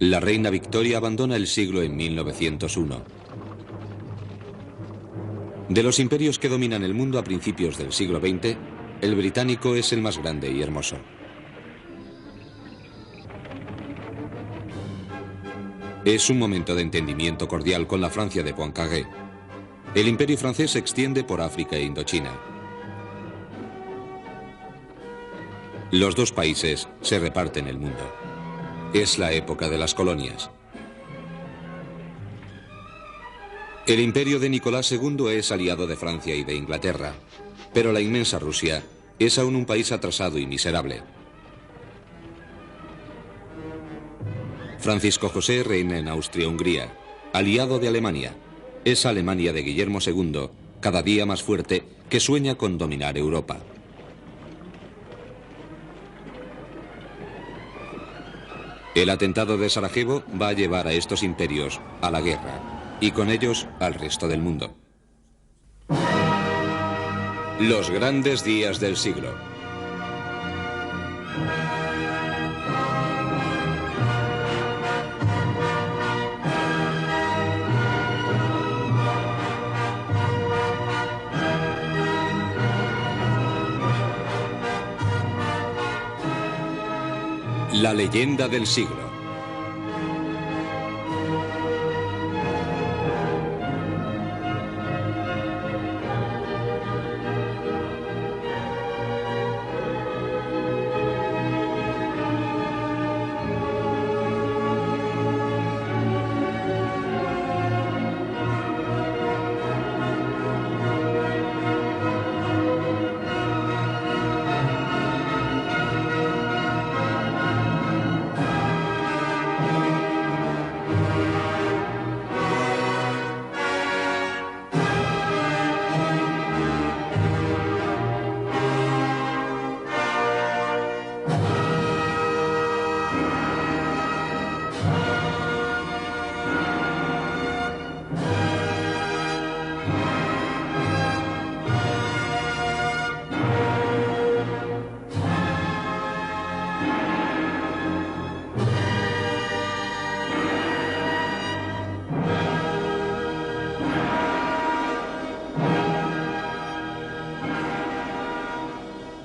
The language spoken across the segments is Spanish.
La reina Victoria abandona el siglo en 1901. De los imperios que dominan el mundo a principios del siglo XX, el británico es el más grande y hermoso. Es un momento de entendimiento cordial con la Francia de Poincaré. El imperio francés se extiende por África e Indochina. Los dos países se reparten el mundo. Es la época de las colonias. El imperio de Nicolás II es aliado de Francia y de Inglaterra, pero la inmensa Rusia es aún un país atrasado y miserable. Francisco José reina en Austria-Hungría, aliado de Alemania. Esa Alemania de Guillermo II, cada día más fuerte, que sueña con dominar Europa. El atentado de Sarajevo va a llevar a estos imperios a la guerra, y con ellos al resto del mundo. Los grandes días del siglo. La leyenda del siglo.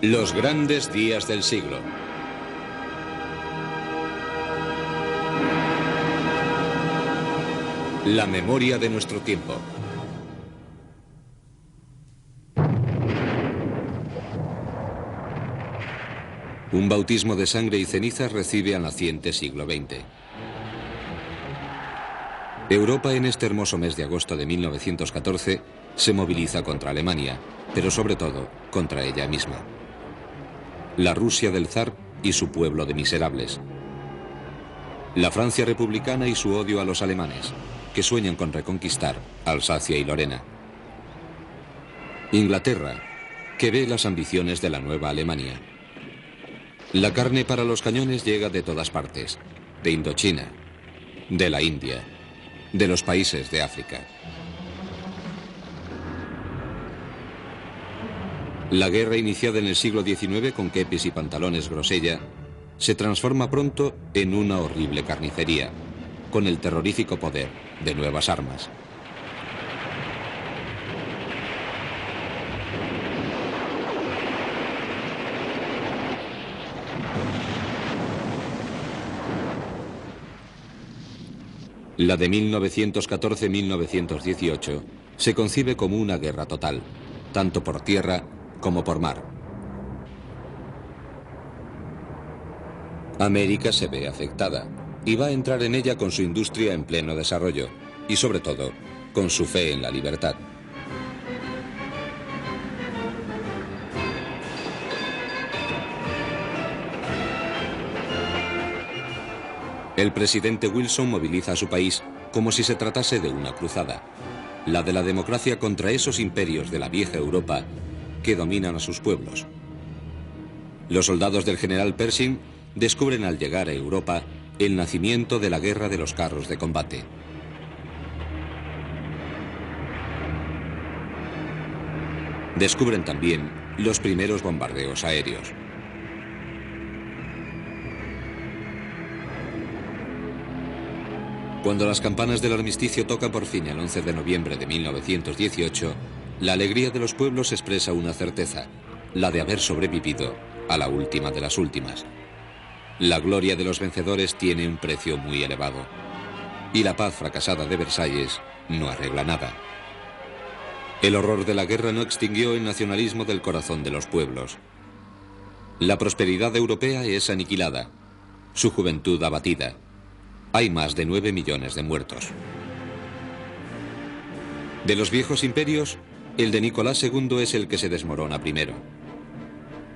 Los grandes días del siglo. La memoria de nuestro tiempo. Un bautismo de sangre y cenizas recibe al naciente siglo XX. Europa en este hermoso mes de agosto de 1914 se moviliza contra Alemania, pero sobre todo contra ella misma. La Rusia del zar y su pueblo de miserables. La Francia republicana y su odio a los alemanes, que sueñan con reconquistar Alsacia y Lorena. Inglaterra, que ve las ambiciones de la nueva Alemania. La carne para los cañones llega de todas partes, de Indochina, de la India, de los países de África. La guerra iniciada en el siglo XIX con kepis y pantalones grosella se transforma pronto en una horrible carnicería, con el terrorífico poder de nuevas armas. La de 1914-1918 se concibe como una guerra total, tanto por tierra como por mar. América se ve afectada y va a entrar en ella con su industria en pleno desarrollo y sobre todo con su fe en la libertad. El presidente Wilson moviliza a su país como si se tratase de una cruzada, la de la democracia contra esos imperios de la vieja Europa que dominan a sus pueblos. Los soldados del general Pershing descubren al llegar a Europa el nacimiento de la guerra de los carros de combate. Descubren también los primeros bombardeos aéreos. Cuando las campanas del armisticio tocan por fin el 11 de noviembre de 1918, la alegría de los pueblos expresa una certeza, la de haber sobrevivido a la última de las últimas. La gloria de los vencedores tiene un precio muy elevado, y la paz fracasada de Versalles no arregla nada. El horror de la guerra no extinguió el nacionalismo del corazón de los pueblos. La prosperidad europea es aniquilada, su juventud abatida. Hay más de 9 millones de muertos. De los viejos imperios, el de Nicolás II es el que se desmorona primero.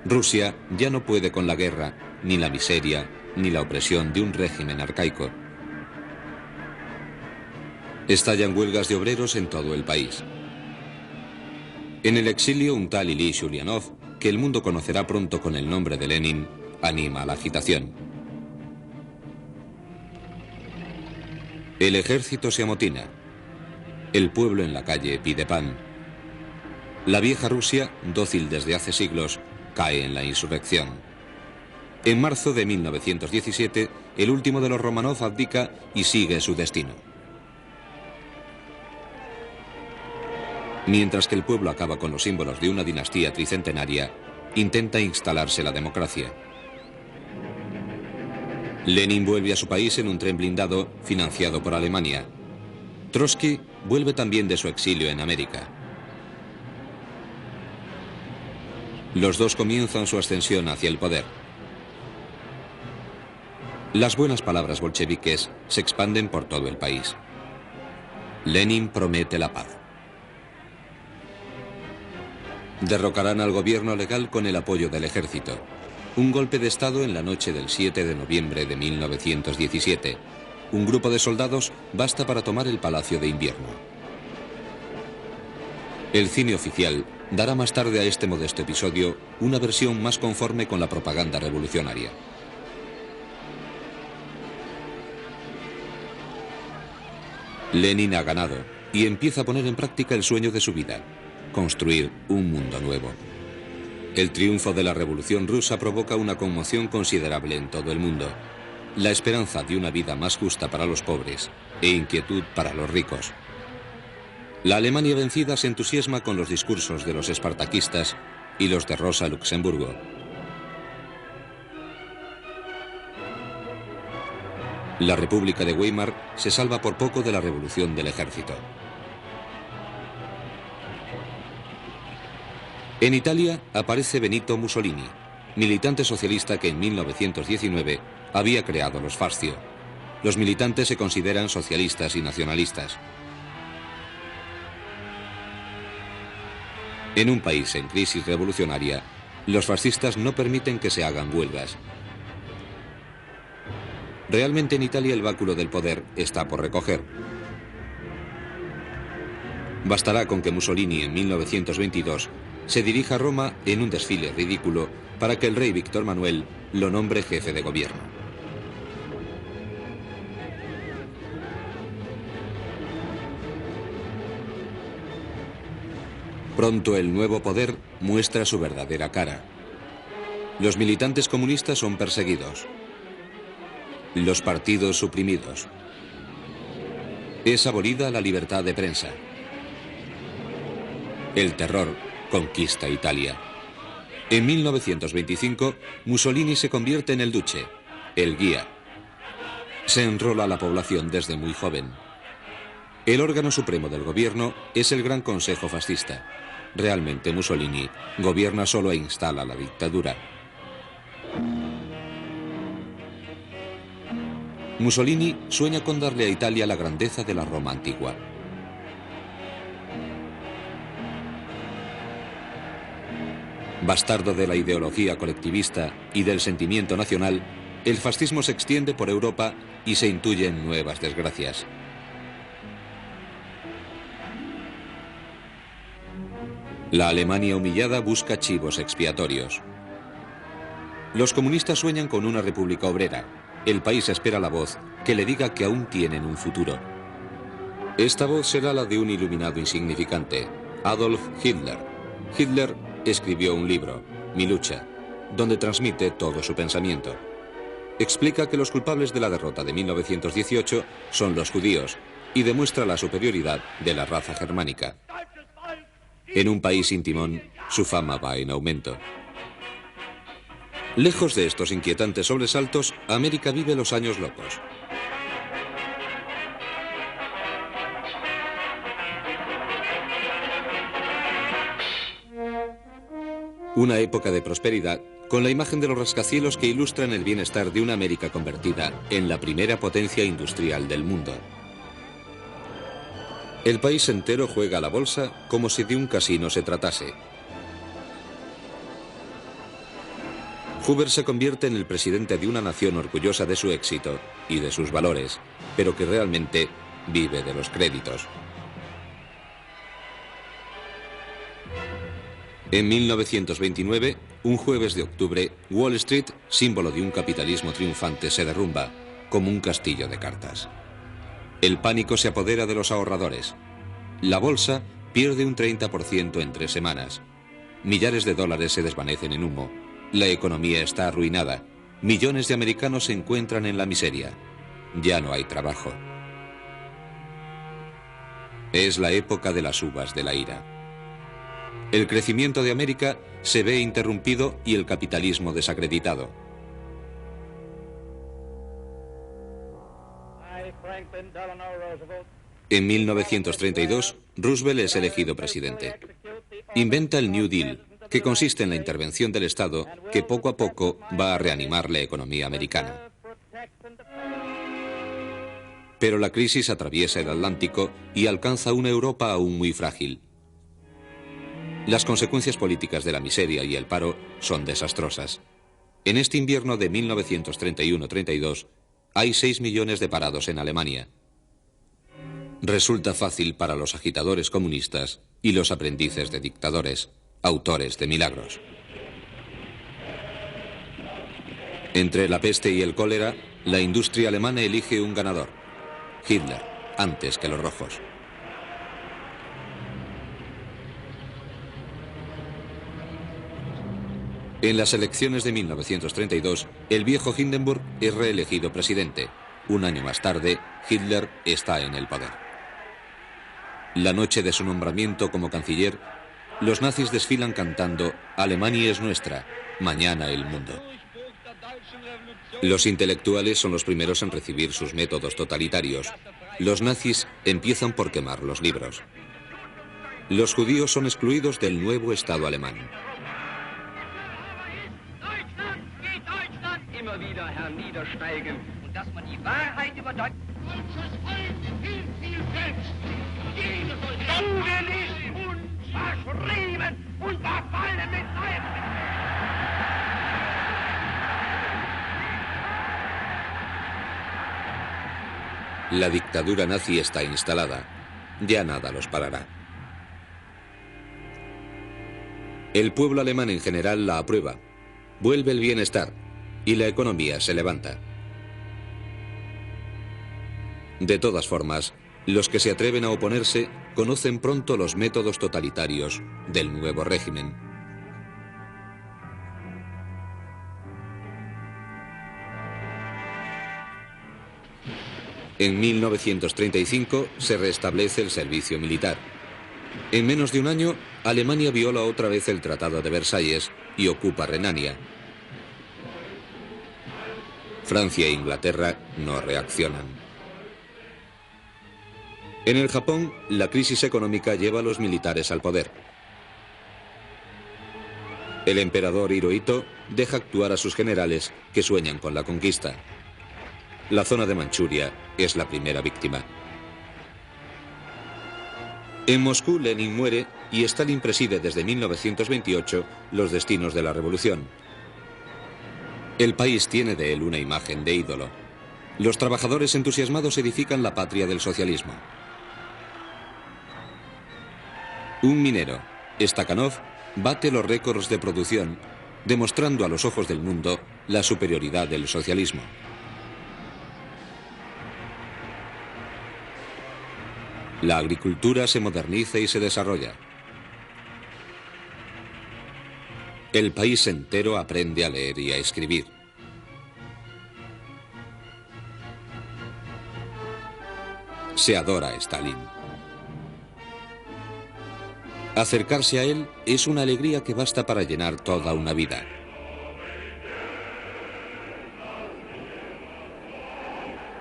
Rusia ya no puede con la guerra, ni la miseria, ni la opresión de un régimen arcaico. Estallan huelgas de obreros en todo el país. En el exilio, un tal Ilyich Ulyanov, que el mundo conocerá pronto con el nombre de Lenin, anima a la agitación. El ejército se amotina. El pueblo en la calle pide pan. La vieja Rusia, dócil desde hace siglos, cae en la insurrección. En marzo de 1917, el último de los Románov abdica y sigue su destino. Mientras que el pueblo acaba con los símbolos de una dinastía tricentenaria, intenta instalarse la democracia. Lenin vuelve a su país en un tren blindado financiado por Alemania. Trotsky vuelve también de su exilio en América. Los dos comienzan su ascensión hacia el poder. Las buenas palabras bolcheviques se expanden por todo el país. Lenin promete la paz. Derrocarán al gobierno legal con el apoyo del ejército. Un golpe de Estado en la noche del 7 de noviembre de 1917. Un grupo de soldados basta para tomar el Palacio de Invierno. El cine oficial dará más tarde a este modesto episodio una versión más conforme con la propaganda revolucionaria. Lenin ha ganado y empieza a poner en práctica el sueño de su vida: construir un mundo nuevo. El triunfo de la Revolución rusa provoca una conmoción considerable en todo el mundo. La esperanza de una vida más justa para los pobres e inquietud para los ricos. La Alemania vencida se entusiasma con los discursos de los espartaquistas y los de Rosa Luxemburgo. La República de Weimar se salva por poco de la revolución del ejército. En Italia aparece Benito Mussolini, militante socialista que en 1919 había creado los Fascio. Los militantes se consideran socialistas y nacionalistas. En un país en crisis revolucionaria, los fascistas no permiten que se hagan huelgas. Realmente en Italia el báculo del poder está por recoger. Bastará con que Mussolini en 1922 se dirija a Roma en un desfile ridículo para que el rey Víctor Manuel lo nombre jefe de gobierno. Pronto el nuevo poder muestra su verdadera cara. Los militantes comunistas son perseguidos. Los partidos suprimidos. Es abolida la libertad de prensa. El terror conquista Italia. En 1925, Mussolini se convierte en el duce, el guía. Se enrola a la población desde muy joven. El órgano supremo del gobierno es el Gran Consejo Fascista. Realmente Mussolini gobierna solo e instala la dictadura. Mussolini sueña con darle a Italia la grandeza de la Roma antigua. Bastardo de la ideología colectivista y del sentimiento nacional, el fascismo se extiende por Europa y se intuyen nuevas desgracias. La Alemania humillada busca chivos expiatorios. Los comunistas sueñan con una república obrera. El país espera la voz que le diga que aún tienen un futuro. Esta voz será la de un iluminado insignificante, Adolf Hitler. Hitler escribió un libro, Mi lucha, donde transmite todo su pensamiento. explica que los culpables de la derrota de 1918 son los judíos y demuestra la superioridad de la raza germánica. En un país sin timón, su fama va en aumento. Lejos de estos inquietantes sobresaltos, América vive los años locos. Una época de prosperidad con la imagen de los rascacielos que ilustran el bienestar de una América convertida en la primera potencia industrial del mundo. El país entero juega a la bolsa como si de un casino se tratase. Hoover se convierte en el presidente de una nación orgullosa de su éxito y de sus valores, pero que realmente vive de los créditos. En 1929, un jueves de octubre, Wall Street, símbolo de un capitalismo triunfante, se derrumba como un castillo de cartas. El pánico se apodera de los ahorradores. La bolsa pierde un 30% en 3 semanas. Millares de dólares se desvanecen en humo. La economía está arruinada. Millones de americanos se encuentran en la miseria. Ya no hay trabajo. Es la época de las uvas de la ira. El crecimiento de América se ve interrumpido y el capitalismo desacreditado. En 1932, Roosevelt es elegido presidente. Inventa el New Deal, que consiste en la intervención del Estado que poco a poco va a reanimar la economía americana. Pero la crisis atraviesa el Atlántico y alcanza una Europa aún muy frágil. Las consecuencias políticas de la miseria y el paro son desastrosas. En este invierno de 1931-32 hay 6 millones de parados en Alemania. Resulta fácil para los agitadores comunistas y los aprendices de dictadores, autores de milagros. Entre la peste y el cólera, la industria alemana elige un ganador: Hitler, antes que los rojos. En las elecciones de 1932, el viejo Hindenburg es reelegido presidente. Un año más tarde, Hitler está en el poder. La noche de su nombramiento como canciller, los nazis desfilan cantando «Alemania es nuestra, mañana el mundo». Los intelectuales son los primeros en recibir sus métodos totalitarios. Los nazis empiezan por quemar los libros. Los judíos son excluidos del nuevo Estado alemán. La dictadura nazi está instalada. Ya nada los parará. El pueblo alemán en general la aprueba. Vuelve el bienestar y la economía se levanta. De todas formas, los que se atreven a oponerse conocen pronto los métodos totalitarios del nuevo régimen. En 1935 se restablece el servicio militar. En menos de un año, Alemania viola otra vez el Tratado de Versalles y ocupa Renania. Francia e Inglaterra no reaccionan. En el Japón, la crisis económica lleva a los militares al poder. El emperador Hirohito deja actuar a sus generales que sueñan con la conquista. La zona de Manchuria es la primera víctima. En Moscú, Lenin muere y Stalin preside desde 1928 los destinos de la revolución. El país tiene de él una imagen de ídolo. Los trabajadores entusiasmados edifican la patria del socialismo. Un minero, Stakhanov, bate los récords de producción, demostrando a los ojos del mundo la superioridad del socialismo. La agricultura se moderniza y se desarrolla. El país entero aprende a leer y a escribir. Se adora a Stalin. Acercarse a él es una alegría que basta para llenar toda una vida.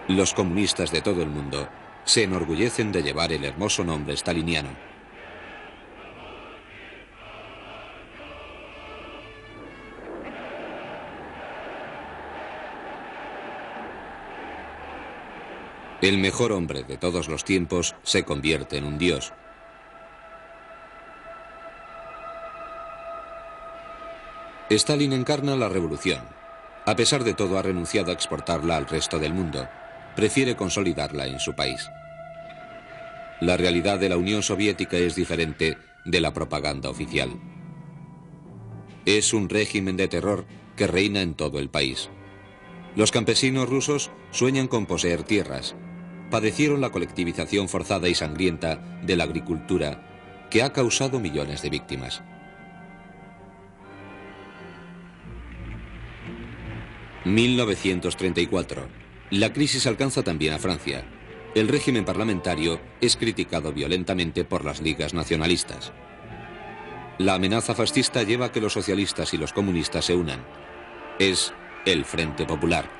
Los comunistas de todo el mundo se enorgullecen de llevar el hermoso nombre staliniano. El mejor hombre de todos los tiempos se convierte en un dios. Stalin encarna la revolución. A pesar de todo, ha renunciado a exportarla al resto del mundo. Prefiere consolidarla en su país. La realidad de la Unión Soviética es diferente de la propaganda oficial. Es un régimen de terror que reina en todo el país. Los campesinos rusos sueñan con poseer tierras. Padecieron la colectivización forzada y sangrienta de la agricultura, que ha causado millones de víctimas. ...1934... La crisis alcanza también a Francia. El régimen parlamentario es criticado violentamente por las ligas nacionalistas. La amenaza fascista lleva a que los socialistas y los comunistas se unan. Es el Frente Popular.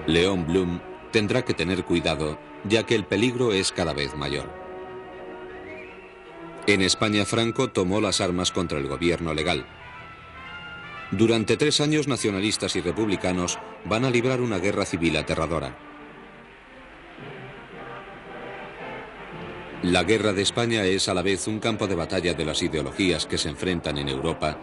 Léon Blum tendrá que tener cuidado, ya que el peligro es cada vez mayor. En España, Franco tomó las armas contra el gobierno legal. Durante 3 años, nacionalistas y republicanos van a librar una guerra civil aterradora. La guerra de España es a la vez un campo de batalla de las ideologías que se enfrentan en Europa,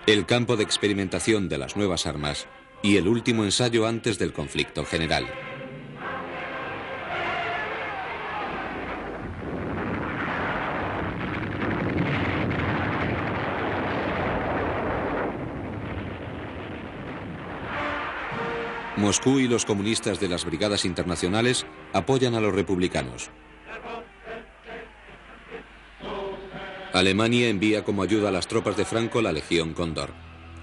el campo de experimentación de las nuevas armas y el último ensayo antes del conflicto general. Moscú y los comunistas de las brigadas internacionales apoyan a los republicanos. Alemania envía como ayuda a las tropas de Franco la Legión Cóndor,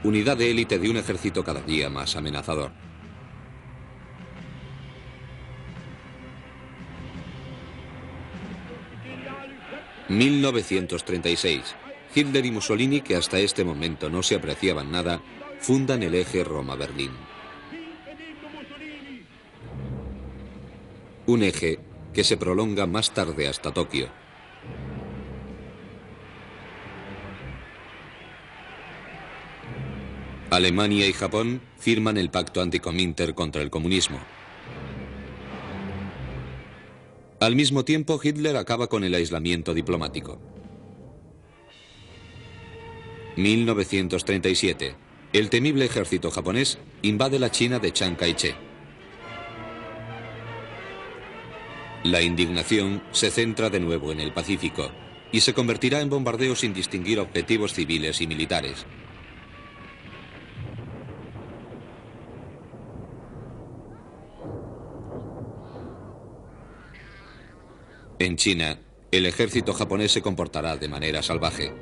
unidad de élite de un ejército cada día más amenazador. ...1936... Hitler y Mussolini, que hasta este momento no se apreciaban nada, fundan el eje Roma-Berlín. Un eje que se prolonga más tarde hasta Tokio. Alemania y Japón firman el pacto anticominter contra el comunismo. Al mismo tiempo, Hitler acaba con el aislamiento diplomático. 1937. El temible ejército japonés invade la China de Chiang Kai-shek. La indignación se centra de nuevo en el Pacífico y se convertirá en bombardeos sin distinguir objetivos civiles y militares. En China, el ejército japonés se comportará de manera salvaje.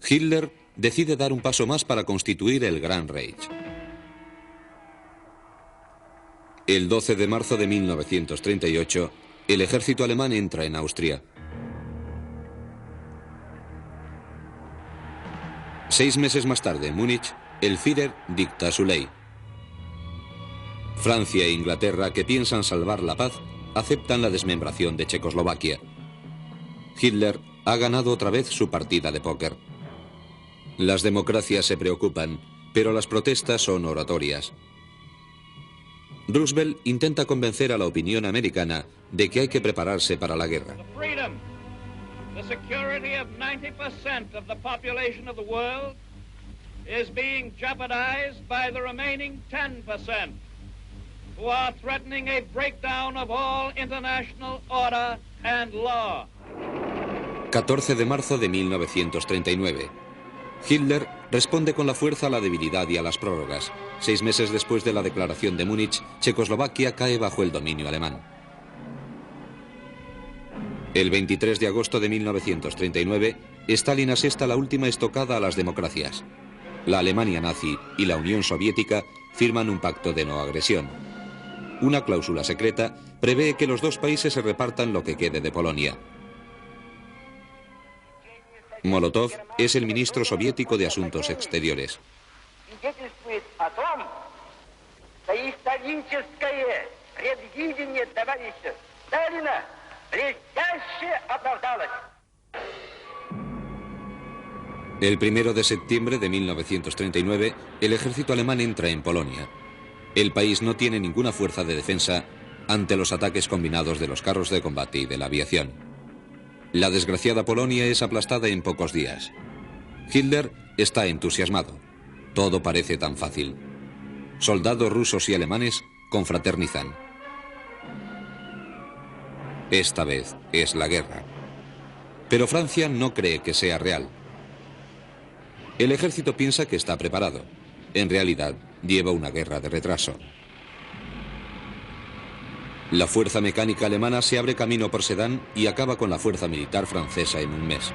Hitler decide dar un paso más para constituir el Gran Reich. El 12 de marzo de 1938, el ejército alemán entra en Austria. 6 meses más tarde, en Múnich, el Führer dicta su ley. Francia e Inglaterra, que piensan salvar la paz, aceptan la desmembración de Checoslovaquia. Hitler ha ganado otra vez su partida de póker. Las democracias se preocupan, pero las protestas son oratorias. Roosevelt intenta convencer a la opinión americana de que hay que prepararse para la guerra. The security of 90% of the population of the world is being jeopardized by the remaining 10%, who are threatening a breakdown of all international order and law. 14 de marzo de 1939. Hitler responde con la fuerza a la debilidad y a las prórrogas. 6 meses después de la declaración de Múnich, Checoslovaquia cae bajo el dominio alemán. El 23 de agosto de 1939, Stalin asesta la última estocada a las democracias. La Alemania nazi y la Unión Soviética firman un pacto de no agresión. Una cláusula secreta prevé que los dos países se repartan lo que quede de Polonia. Molotov es el ministro soviético de Asuntos Exteriores. El 1 de septiembre de 1939, el ejército alemán entra en Polonia. El país no tiene ninguna fuerza de defensa ante los ataques combinados de los carros de combate y de la aviación. La desgraciada Polonia es aplastada en pocos días. Hitler está entusiasmado. Todo parece tan fácil. Soldados rusos y alemanes confraternizan. Esta vez es la guerra. Pero Francia no cree que sea real. El ejército piensa que está preparado. En realidad, lleva una guerra de retraso. La fuerza mecánica alemana se abre camino por Sedan y acaba con la fuerza militar francesa en un mes.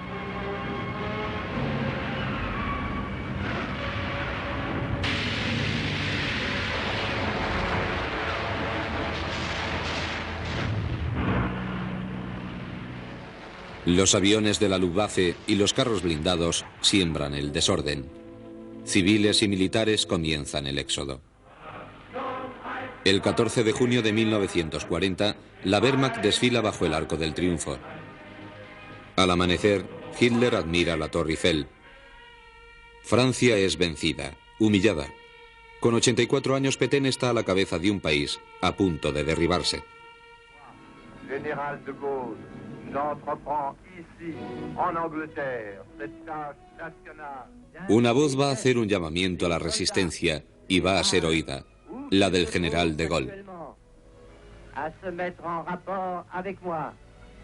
Los aviones de la Luftwaffe y los carros blindados siembran el desorden. Civiles y militares comienzan el éxodo. El 14 de junio de 1940, la Wehrmacht desfila bajo el Arco del Triunfo. Al amanecer, Hitler admira la Torre Eiffel. Francia es vencida, humillada. Con 84 años, Pétain está a la cabeza de un país a punto de derribarse. Général de Gaulle, j'entreprends ici, en Angleterre, cette tâche nationale. Una voz va a hacer un llamamiento a la resistencia y va a ser oída, la del general de Gaulle. A se mettre en rapport avec moi.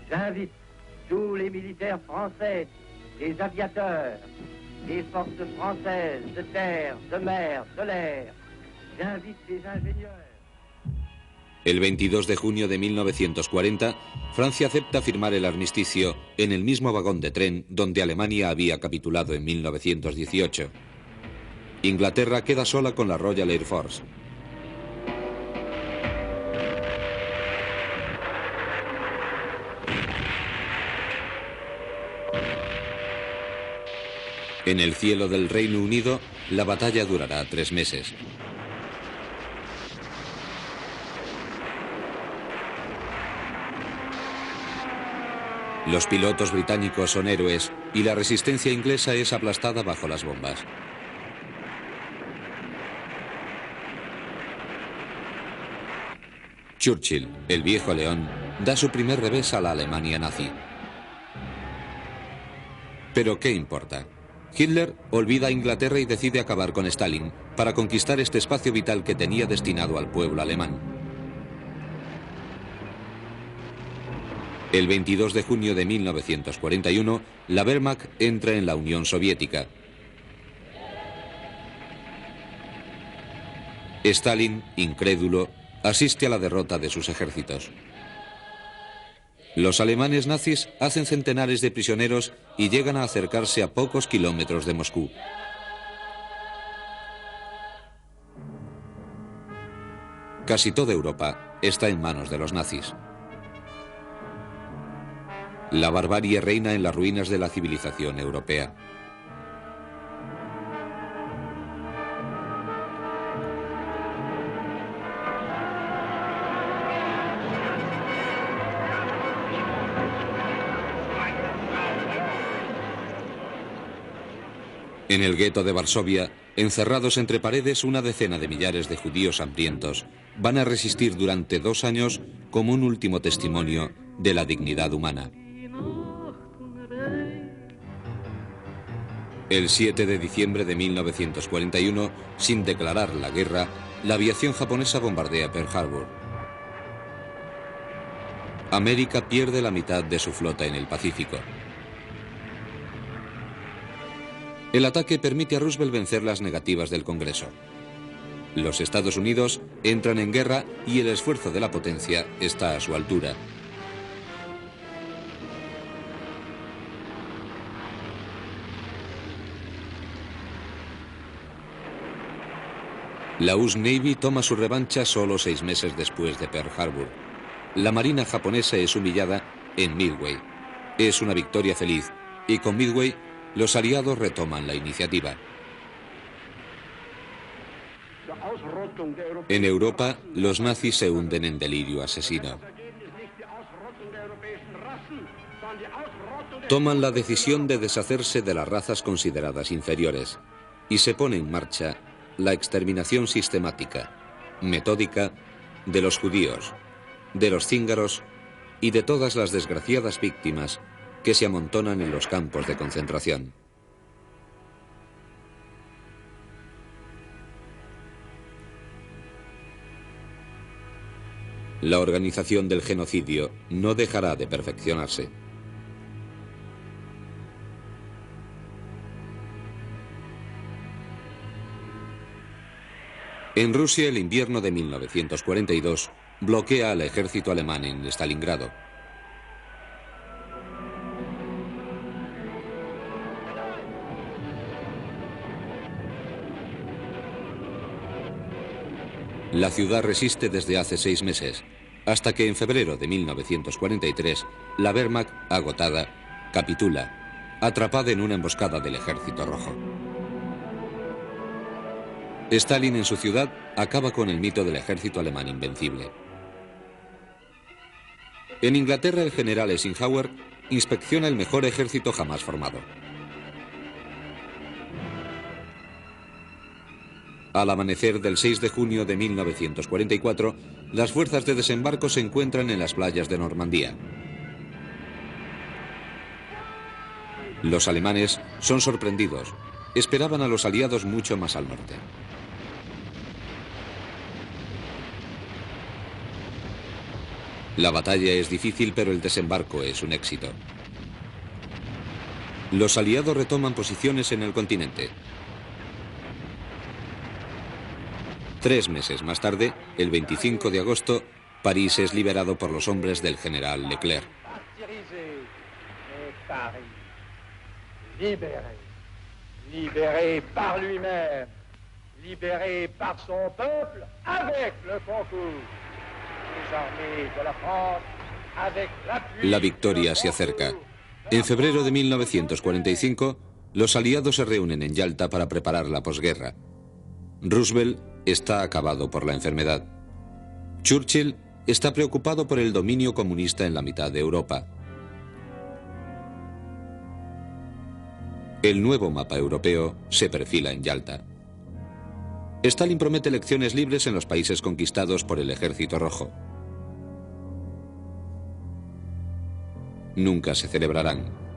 J'invite tous les militaires français, les aviateurs, les forces françaises de terre, de mer, de l'air. J'invite les ingénieurs. El 22 de junio de 1940, Francia acepta firmar el armisticio en el mismo vagón de tren donde Alemania había capitulado en 1918. Inglaterra queda sola con la Royal Air Force. En el cielo del Reino Unido, la batalla durará 3 meses. Los pilotos británicos son héroes y la resistencia inglesa es aplastada bajo las bombas. Churchill, el viejo león, da su primer revés a la Alemania nazi. Pero ¿qué importa? Hitler olvida a Inglaterra y decide acabar con Stalin para conquistar este espacio vital que tenía destinado al pueblo alemán. El 22 de junio de 1941, la Wehrmacht entra en la Unión Soviética. Stalin, incrédulo, asiste a la derrota de sus ejércitos. Los alemanes nazis hacen centenares de prisioneros y llegan a acercarse a pocos kilómetros de Moscú. Casi toda Europa está en manos de los nazis. La barbarie reina en las ruinas de la civilización europea. En el gueto de Varsovia, encerrados entre paredes, una decena de millares de judíos hambrientos van a resistir durante 2 años como un último testimonio de la dignidad humana. El 7 de diciembre de 1941, sin declarar la guerra, la aviación japonesa bombardea Pearl Harbor. América pierde la mitad de su flota en el Pacífico. El ataque permite a Roosevelt vencer las negativas del Congreso. Los Estados Unidos entran en guerra y el esfuerzo de la potencia está a su altura. La US Navy toma su revancha solo 6 meses después de Pearl Harbor. La marina japonesa es humillada en Midway. Es una victoria feliz y con Midway los aliados retoman la iniciativa. En Europa, los nazis se hunden en delirio asesino. Toman la decisión de deshacerse de las razas consideradas inferiores y se pone en marcha la exterminación sistemática, metódica, de los judíos, de los cíngaros y de todas las desgraciadas víctimas que se amontonan en los campos de concentración. La organización del genocidio no dejará de perfeccionarse. En Rusia, el invierno de 1942 bloquea al ejército alemán en Stalingrado. La ciudad resiste desde hace 6 meses, hasta que en febrero de 1943, la Wehrmacht, agotada, capitula, atrapada en una emboscada del Ejército Rojo. Stalin en su ciudad acaba con el mito del ejército alemán invencible. En Inglaterra, el general Eisenhower inspecciona el mejor ejército jamás formado. Al amanecer del 6 de junio de 1944, las fuerzas de desembarco se encuentran en las playas de Normandía. Los alemanes son sorprendidos. Esperaban a los aliados mucho más al norte. La batalla es difícil, pero el desembarco es un éxito. Los aliados retoman posiciones en el continente. 3 meses más tarde, el 25 de agosto, París es liberado por los hombres del general Leclerc. Libéré par lui-même, libéré par son peuple, avec le concours des armées de la France, avec l'appui. La victoria se acerca. En febrero de 1945, los aliados se reúnen en Yalta para preparar la posguerra. Roosevelt está acabado por la enfermedad. Churchill está preocupado por el dominio comunista en la mitad de Europa. El nuevo mapa europeo se perfila en Yalta. Stalin promete elecciones libres en los países conquistados por el Ejército Rojo. Nunca se celebrarán.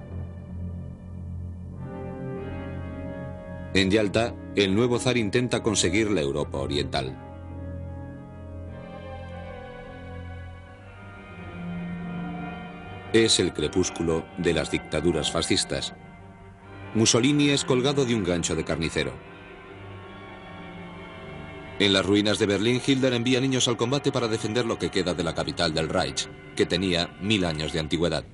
En Yalta, el nuevo zar intenta conseguir la Europa oriental. Es el crepúsculo de las dictaduras fascistas. Mussolini es colgado de un gancho de carnicero. En las ruinas de Berlín, Hitler envía niños al combate para defender lo que queda de la capital del Reich, que tenía 1000 años de antigüedad.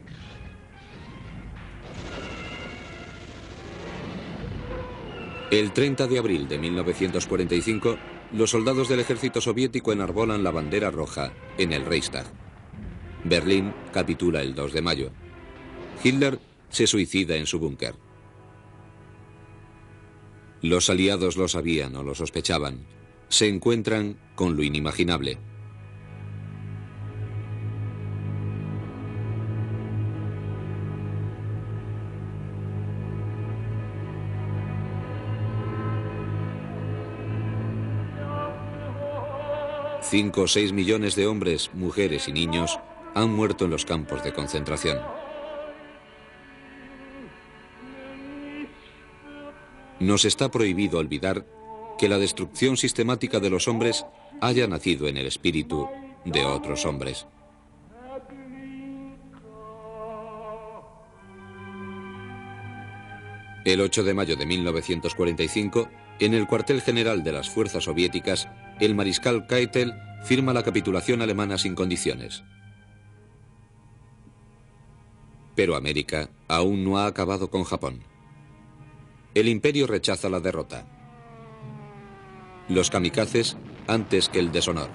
El 30 de abril de 1945, los soldados del ejército soviético enarbolan la bandera roja en el Reichstag. Berlín capitula el 2 de mayo. Hitler se suicida en su búnker. Los aliados lo sabían o lo sospechaban. Se encuentran con lo inimaginable. Cinco o 6 millones de hombres, mujeres y niños han muerto en los campos de concentración. Nos está prohibido olvidar que la destrucción sistemática de los hombres haya nacido en el espíritu de otros hombres. El 8 de mayo de 1945, en el cuartel general de las fuerzas soviéticas, el mariscal Keitel firma la capitulación alemana sin condiciones. Pero América aún no ha acabado con Japón. El imperio rechaza la derrota. Los kamikazes antes que el deshonor.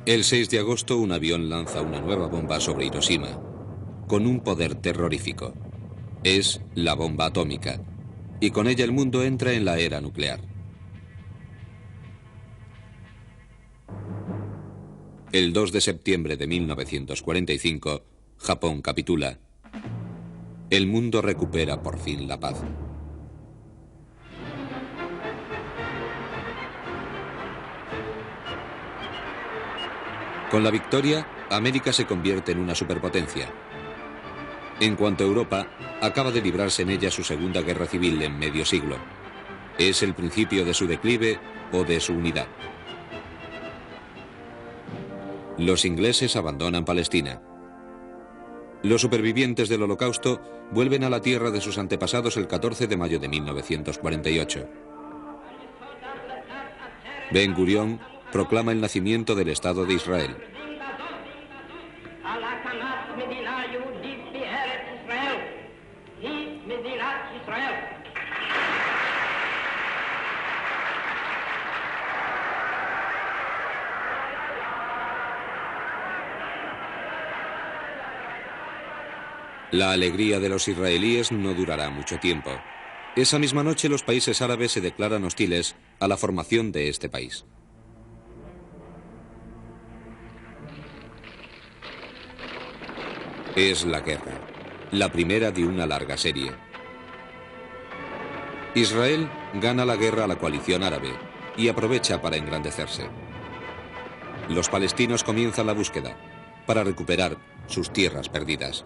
El 6 de agosto un avión lanza una nueva bomba sobre Hiroshima, con un poder terrorífico. Es la bomba atómica, y con ella el mundo entra en la era nuclear. El 2 de septiembre de 1945, Japón capitula. El mundo recupera por fin la paz. Con la victoria, América se convierte en una superpotencia. En cuanto a Europa, acaba de librarse en ella su segunda guerra civil en medio siglo. Es el principio de su declive o de su unidad. Los ingleses abandonan Palestina. Los supervivientes del Holocausto vuelven a la tierra de sus antepasados el 14 de mayo de 1948. Ben Gurión proclama el nacimiento del Estado de Israel. La alegría de los israelíes no durará mucho tiempo. Esa misma noche los países árabes se declaran hostiles a la formación de este país. Es la guerra, la primera de una larga serie. Israel gana la guerra a la coalición árabe y aprovecha para engrandecerse. Los palestinos comienzan la búsqueda para recuperar sus tierras perdidas.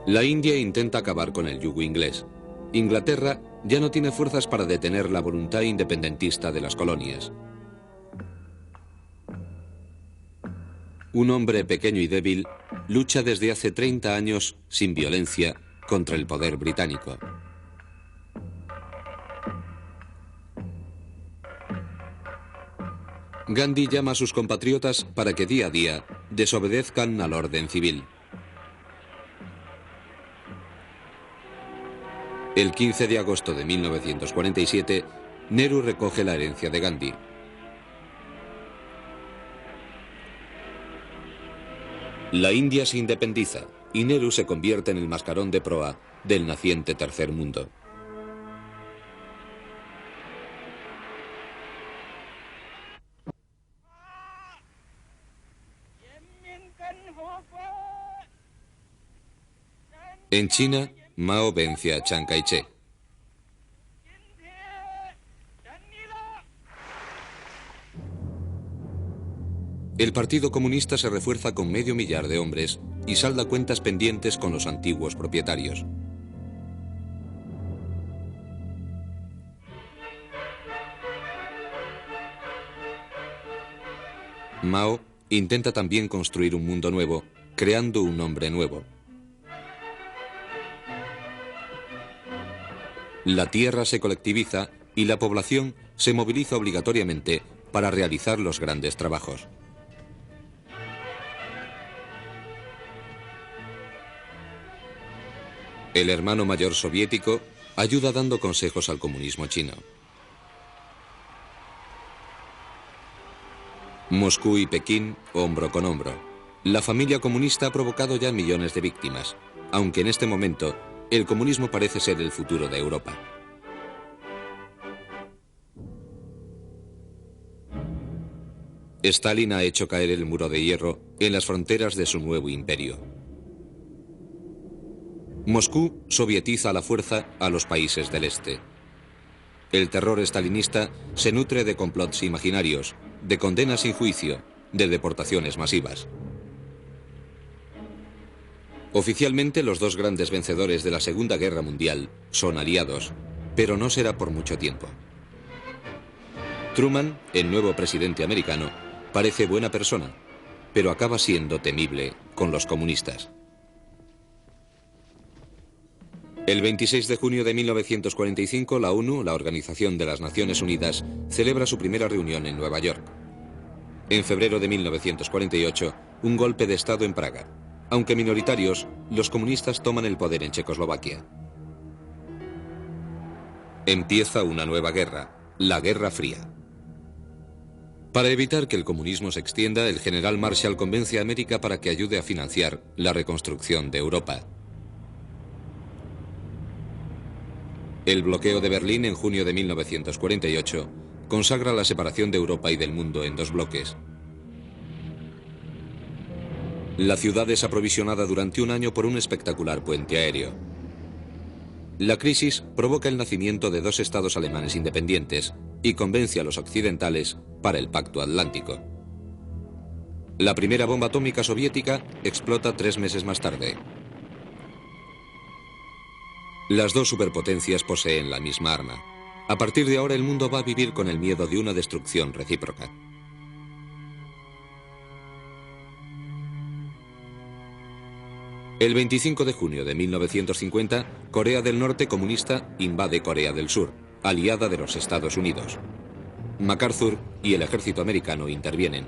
La India intenta acabar con el yugo inglés. Inglaterra ya no tiene fuerzas para detener la voluntad independentista de las colonias. Un hombre pequeño y débil lucha desde hace 30 años sin violencia contra el poder británico. Gandhi llama a sus compatriotas para que día a día desobedezcan al orden civil. El 15 de agosto de 1947, Nehru recoge la herencia de Gandhi. La India se independiza y Nehru se convierte en el mascarón de proa del naciente tercer mundo. En China, Mao vence a Chiang Kai-shek. El Partido Comunista se refuerza con 500.000 de hombres y salda cuentas pendientes con los antiguos propietarios. Mao intenta también construir un mundo nuevo, creando un hombre nuevo. La tierra se colectiviza y la población se moviliza obligatoriamente para realizar los grandes trabajos. El hermano mayor soviético ayuda dando consejos al comunismo chino. Moscú y Pekín, hombro con hombro. La familia comunista ha provocado ya millones de víctimas, aunque en este momento el comunismo parece ser el futuro de Europa. Stalin ha hecho caer el muro de hierro en las fronteras de su nuevo imperio. Moscú sovietiza a la fuerza a los países del este. El terror stalinista se nutre de complots imaginarios, de condenas sin juicio, de deportaciones masivas. Oficialmente, los dos grandes vencedores de la Segunda Guerra Mundial son aliados, pero no será por mucho tiempo. Truman, el nuevo presidente americano, parece buena persona, pero acaba siendo temible con los comunistas. El 26 de junio de 1945, la ONU, la Organización de las Naciones Unidas, celebra su primera reunión en Nueva York. En febrero de 1948, un golpe de Estado en Praga. Aunque minoritarios, los comunistas toman el poder en Checoslovaquia. Empieza una nueva guerra, la Guerra Fría. Para evitar que el comunismo se extienda, el general Marshall convence a América para que ayude a financiar la reconstrucción de Europa. El bloqueo de Berlín en junio de 1948 consagra la separación de Europa y del mundo en dos bloques. La ciudad es aprovisionada durante un año por un espectacular puente aéreo. La crisis provoca el nacimiento de dos estados alemanes independientes y convence a los occidentales para el Pacto Atlántico. La primera bomba atómica soviética explota 3 meses más tarde. Las dos superpotencias poseen la misma arma. A partir de ahora el mundo va a vivir con el miedo de una destrucción recíproca. El 25 de junio de 1950, Corea del Norte comunista invade Corea del Sur, aliada de los Estados Unidos. MacArthur y el ejército americano intervienen.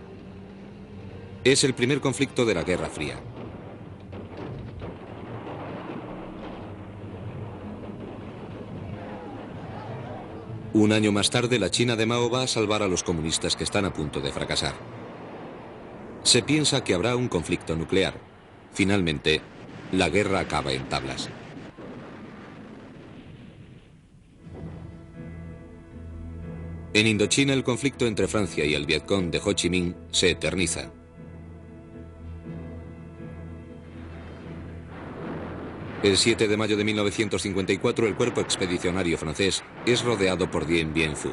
Es el primer conflicto de la Guerra Fría. Un año más tarde, la China de Mao va a salvar a los comunistas que están a punto de fracasar. Se piensa que habrá un conflicto nuclear. Finalmente, la guerra acaba en tablas. En Indochina, el conflicto entre Francia y el Vietcong de Ho Chi Minh se eterniza. El 7 de mayo de 1954, el cuerpo expedicionario francés es rodeado por Dien Bien Phu.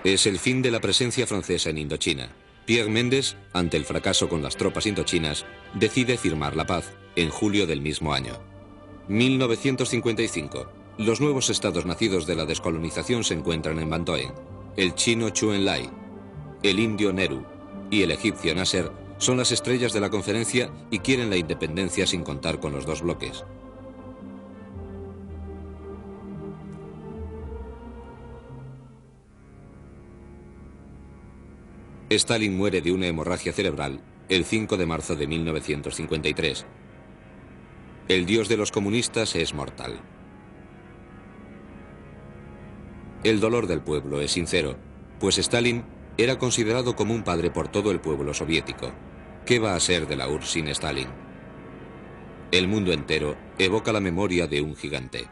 Es el fin de la presencia francesa en Indochina. Pierre Mendes, ante el fracaso con las tropas indochinas, decide firmar la paz en julio del mismo año. 1955. Los nuevos estados nacidos de la descolonización se encuentran en Bantoeng. El chino Chou Enlai, el indio Nehru y el egipcio Nasser son las estrellas de la conferencia y quieren la independencia sin contar con los dos bloques. Stalin muere de una hemorragia cerebral el 5 de marzo de 1953. El dios de los comunistas es mortal. El dolor del pueblo es sincero, pues Stalin era considerado como un padre por todo el pueblo soviético. ¿Qué va a ser de la URSS sin Stalin? El mundo entero evoca la memoria de un gigante.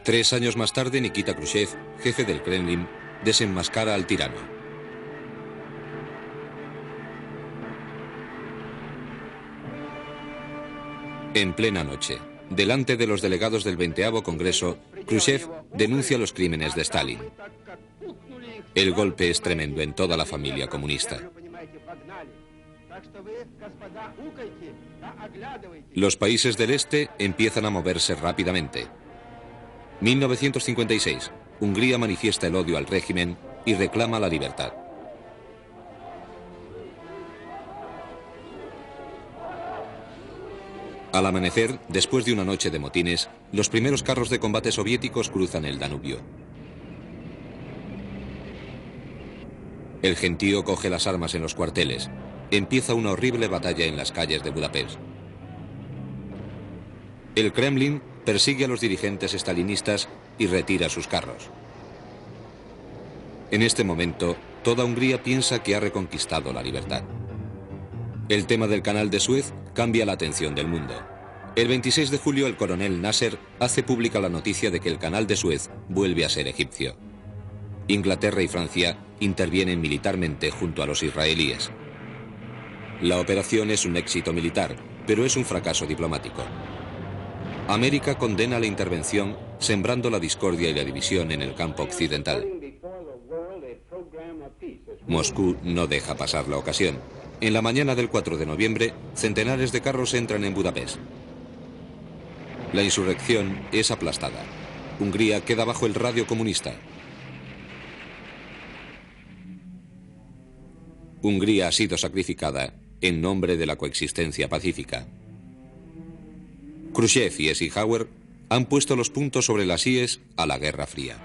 Tres años más tarde, Nikita Khrushchev, jefe del Kremlin, desenmascara al tirano. En plena noche, delante de los delegados del 20º Congreso, Khrushchev denuncia los crímenes de Stalin. El golpe es tremendo en toda la familia comunista. Los países del este empiezan a moverse rápidamente. 1956. Hungría manifiesta el odio al régimen y reclama la libertad. Al amanecer, después de una noche de motines, los primeros carros de combate soviéticos cruzan el Danubio. El gentío coge las armas en los cuarteles. Empieza una horrible batalla en las calles de Budapest. El Kremlin persigue a los dirigentes estalinistas y retira sus carros. En este momento, toda Hungría piensa que ha reconquistado la libertad. El tema del Canal de Suez cambia la atención del mundo. El 26 de julio, el coronel Nasser hace pública la noticia de que el Canal de Suez vuelve a ser egipcio. Inglaterra y Francia intervienen militarmente junto a los israelíes. La operación es un éxito militar, pero es un fracaso diplomático. América condena la intervención, sembrando la discordia y la división en el campo occidental. Moscú no deja pasar la ocasión. En la mañana del 4 de noviembre, centenares de carros entran en Budapest. La insurrección es aplastada. Hungría queda bajo el radio comunista. Hungría ha sido sacrificada en nombre de la coexistencia pacífica. Khrushchev y Eisenhower han puesto los puntos sobre las íes a la Guerra Fría.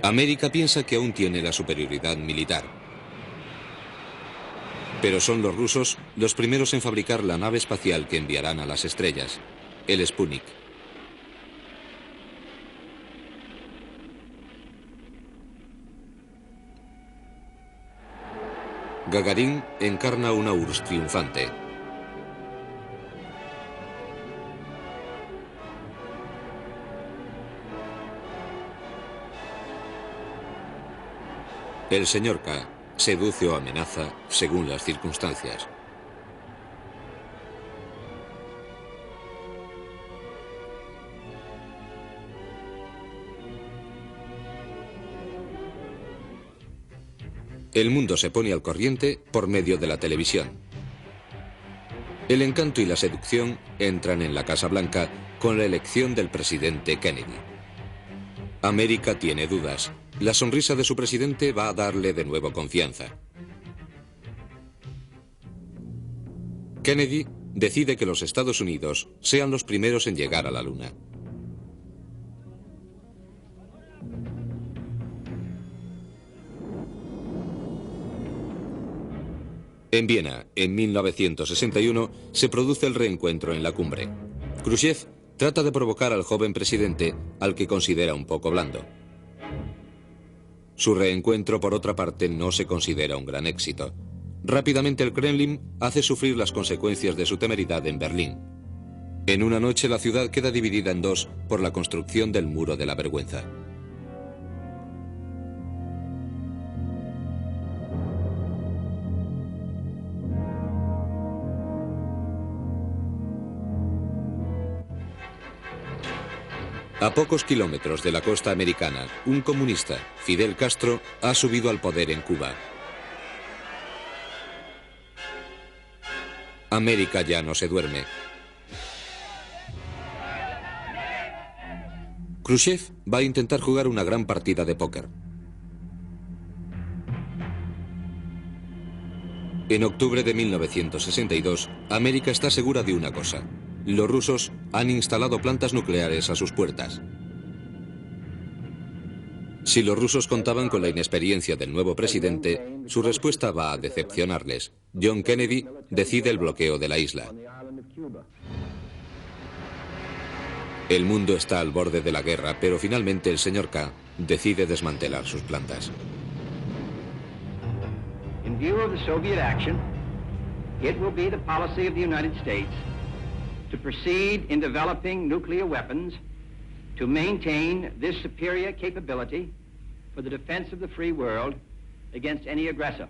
América piensa que aún tiene la superioridad militar. Pero son los rusos los primeros en fabricar la nave espacial que enviarán a las estrellas, el Sputnik. Gagarin encarna una URSS triunfante. El señor K seduce o amenaza según las circunstancias. El mundo se pone al corriente por medio de la televisión. El encanto y la seducción entran en la Casa Blanca con la elección del presidente Kennedy. América tiene dudas. La sonrisa de su presidente va a darle de nuevo confianza. Kennedy decide que los Estados Unidos sean los primeros en llegar a la Luna. En Viena, en 1961, se produce el reencuentro en la cumbre. Khrushchev trata de provocar al joven presidente, al que considera un poco blando. Su reencuentro, por otra parte, no se considera un gran éxito. Rápidamente el Kremlin hace sufrir las consecuencias de su temeridad en Berlín. En una noche la ciudad queda dividida en dos por la construcción del muro de la vergüenza. A pocos kilómetros de la costa americana, un comunista, Fidel Castro, ha subido al poder en Cuba. América ya no se duerme. Khrushchev va a intentar jugar una gran partida de póker. En octubre de 1962, América está segura de una cosa. Los rusos han instalado plantas nucleares a sus puertas. Si los rusos contaban con la inexperiencia del nuevo presidente, su respuesta va a decepcionarles. John Kennedy decide el bloqueo de la isla. El mundo está al borde de la guerra, pero finalmente el señor K decide desmantelar sus plantas. In view of the Soviet action, it will be the policy of the United States to proceed in developing nuclear weapons to maintain this superior capability for the defense of the free world against any aggressor.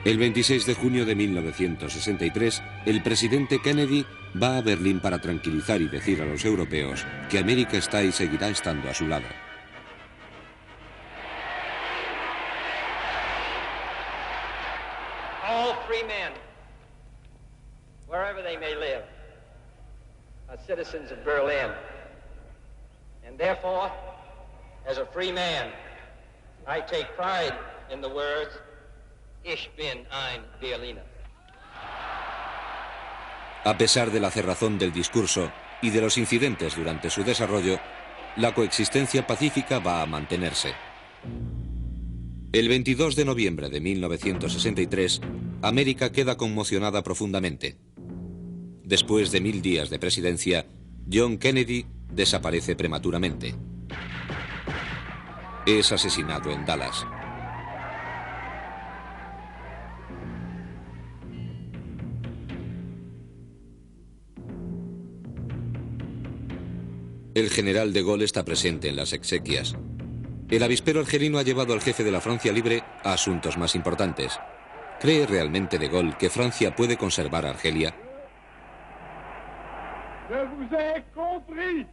El 26 de junio de 1963, el presidente Kennedy va a Berlín para tranquilizar y decir a los europeos que América está y seguirá estando a su lado. All free men, wherever they may live, are citizens of Berlin. And therefore, as a free man, I take pride in the words, Ich bin ein Berliner. A pesar de la cerrazón del discurso y de los incidentes durante su desarrollo, la coexistencia pacífica va a mantenerse. El 22 de noviembre de 1963, América queda conmocionada profundamente. Después de 1000 días de presidencia, John Kennedy desaparece prematuramente. Es asesinado en Dallas. El general de Gaulle está presente en las exequias. El avispero argelino ha llevado al jefe de la Francia Libre a asuntos más importantes. ¿Cree realmente de Gaulle que Francia puede conservar Argelia? Je vous ai compris.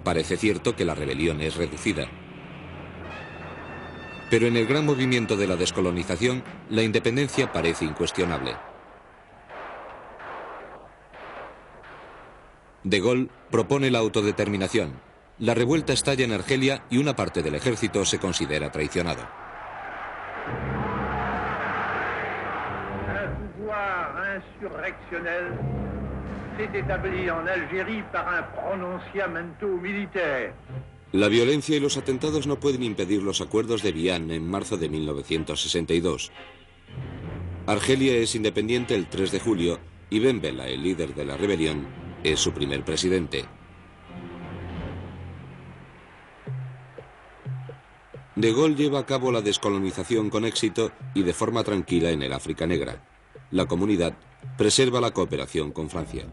Parece cierto que la rebelión es reducida. Pero en el gran movimiento de la descolonización, la independencia parece incuestionable. De Gaulle propone la autodeterminación. La revuelta estalla en Argelia y una parte del ejército se considera traicionado. Un pouvoir insurrectionnel s'est établi en Algérie par un prononciamiento militaire. La violencia y los atentados no pueden impedir los acuerdos de Vian en marzo de 1962. Argelia es independiente el 3 de julio y Ben Bella, el líder de la rebelión, es su primer presidente. De Gaulle lleva a cabo la descolonización con éxito y de forma tranquila en el África Negra. La comunidad preserva la cooperación con Francia.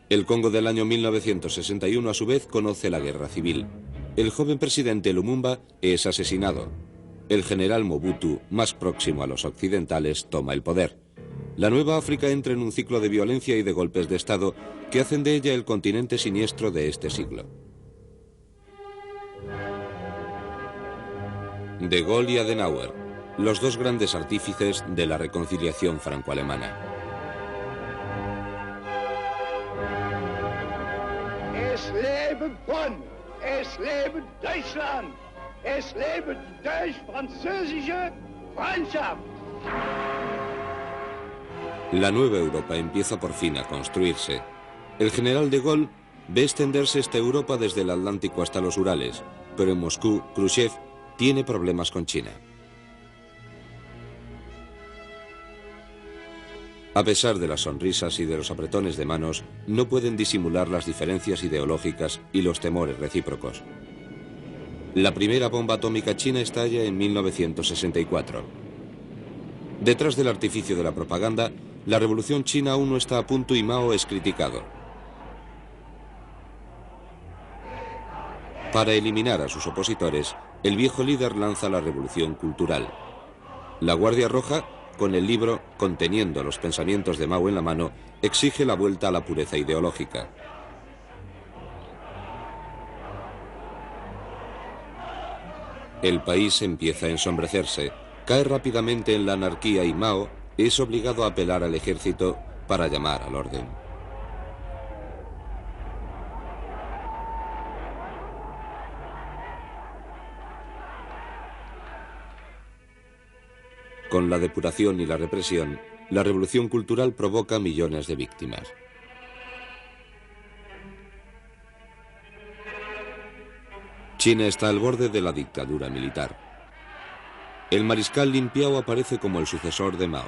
El Congo del año 1961 a su vez conoce la guerra civil. El joven presidente Lumumba es asesinado. El general Mobutu, más próximo a los occidentales, toma el poder. La nueva África entra en un ciclo de violencia y de golpes de Estado que hacen de ella el continente siniestro de este siglo. De Gaulle y Adenauer, los dos grandes artífices de la reconciliación franco-alemana. Es lebe Bonn, es lebe Deutschland, es lebe die deutsch-französische Freundschaft. La nueva Europa empieza por fin a construirse. El general de Gaulle ve extenderse esta Europa desde el Atlántico hasta los Urales, pero en Moscú, Khrushchev tiene problemas con China. A pesar de las sonrisas y de los apretones de manos, no pueden disimular las diferencias ideológicas y los temores recíprocos. La primera bomba atómica china estalla en 1964. Detrás del artificio de la propaganda, la revolución china aún no está a punto y Mao es criticado. Para eliminar a sus opositores, el viejo líder lanza la revolución cultural. La Guardia Roja, con el libro Conteniendo los pensamientos de Mao en la mano, exige la vuelta a la pureza ideológica. El país empieza a ensombrecerse, cae rápidamente en la anarquía y Mao es obligado a apelar al ejército para llamar al orden. Con la depuración y la represión, la revolución cultural provoca millones de víctimas. China está al borde de la dictadura militar. El mariscal Lin Piao aparece como el sucesor de Mao.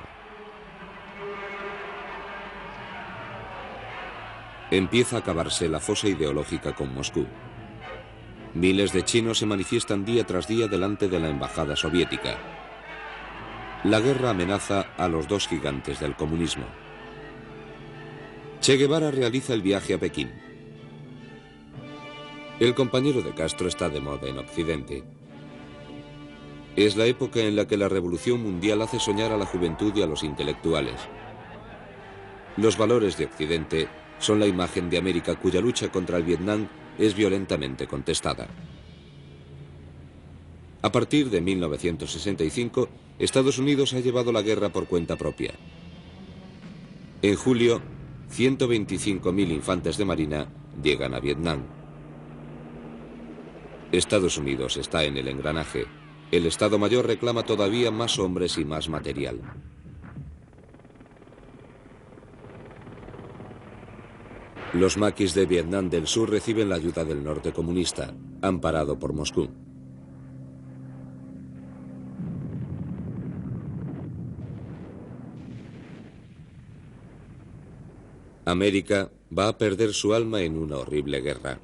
Empieza a acabarse la fosa ideológica con Moscú. Miles de chinos se manifiestan día tras día delante de la embajada soviética. La guerra amenaza a los dos gigantes del comunismo. Che Guevara realiza el viaje a Pekín. El compañero de Castro está de moda en Occidente. Es la época en la que la revolución mundial hace soñar a la juventud y a los intelectuales. Los valores de Occidente son la imagen de América, cuya lucha contra el Vietnam es violentamente contestada. A partir de 1965, Estados Unidos ha llevado la guerra por cuenta propia. En julio, 125.000 infantes de marina llegan a Vietnam. Estados Unidos está en el engranaje. El Estado Mayor reclama todavía más hombres y más material. Los maquis de Vietnam del Sur reciben la ayuda del norte comunista, amparado por Moscú. América va a perder su alma en una horrible guerra.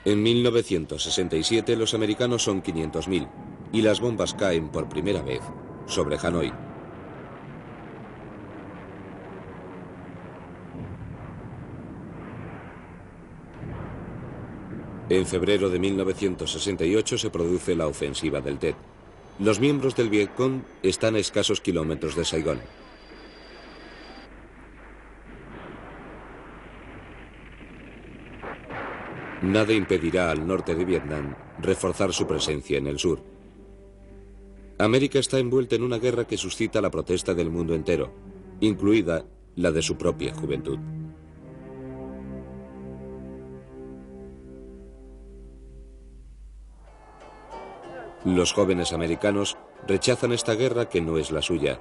En 1967 los americanos son 500.000 y las bombas caen por primera vez sobre Hanoi. En febrero de 1968 se produce la ofensiva del Tet. Los miembros del Vietcong están a escasos kilómetros de Saigón. Nada impedirá al norte de Vietnam reforzar su presencia en el sur. América está envuelta en una guerra que suscita la protesta del mundo entero, incluida la de su propia juventud. Los jóvenes americanos rechazan esta guerra que no es la suya.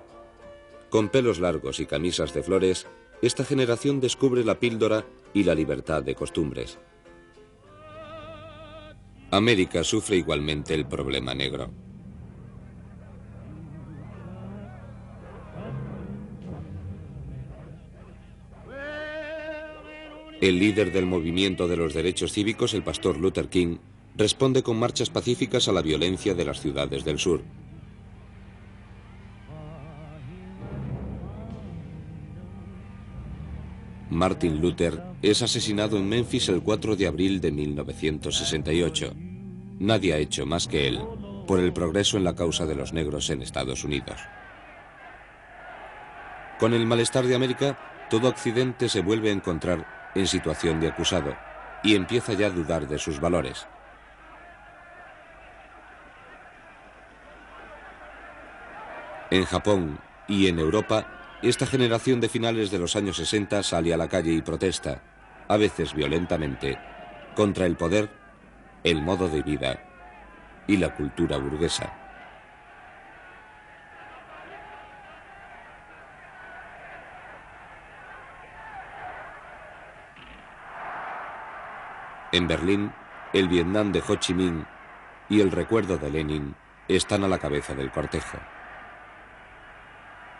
Con pelos largos y camisas de flores, esta generación descubre la píldora y la libertad de costumbres. América sufre igualmente el problema negro. El líder del movimiento de los derechos cívicos, el pastor Luther King, responde con marchas pacíficas a la violencia de las ciudades del sur. Martin Luther es asesinado en Memphis el 4 de abril de 1968. Nadie ha hecho más que él por el progreso en la causa de los negros en Estados Unidos. Con el malestar de América, todo Occidente se vuelve a encontrar en situación de acusado y empieza ya a dudar de sus valores. En Japón y en Europa, esta generación de finales de los años 60 sale a la calle y protesta, a veces violentamente, contra el poder, el modo de vida y la cultura burguesa. En Berlín, el Vietnam de Ho Chi Minh y el recuerdo de Lenin están a la cabeza del cortejo.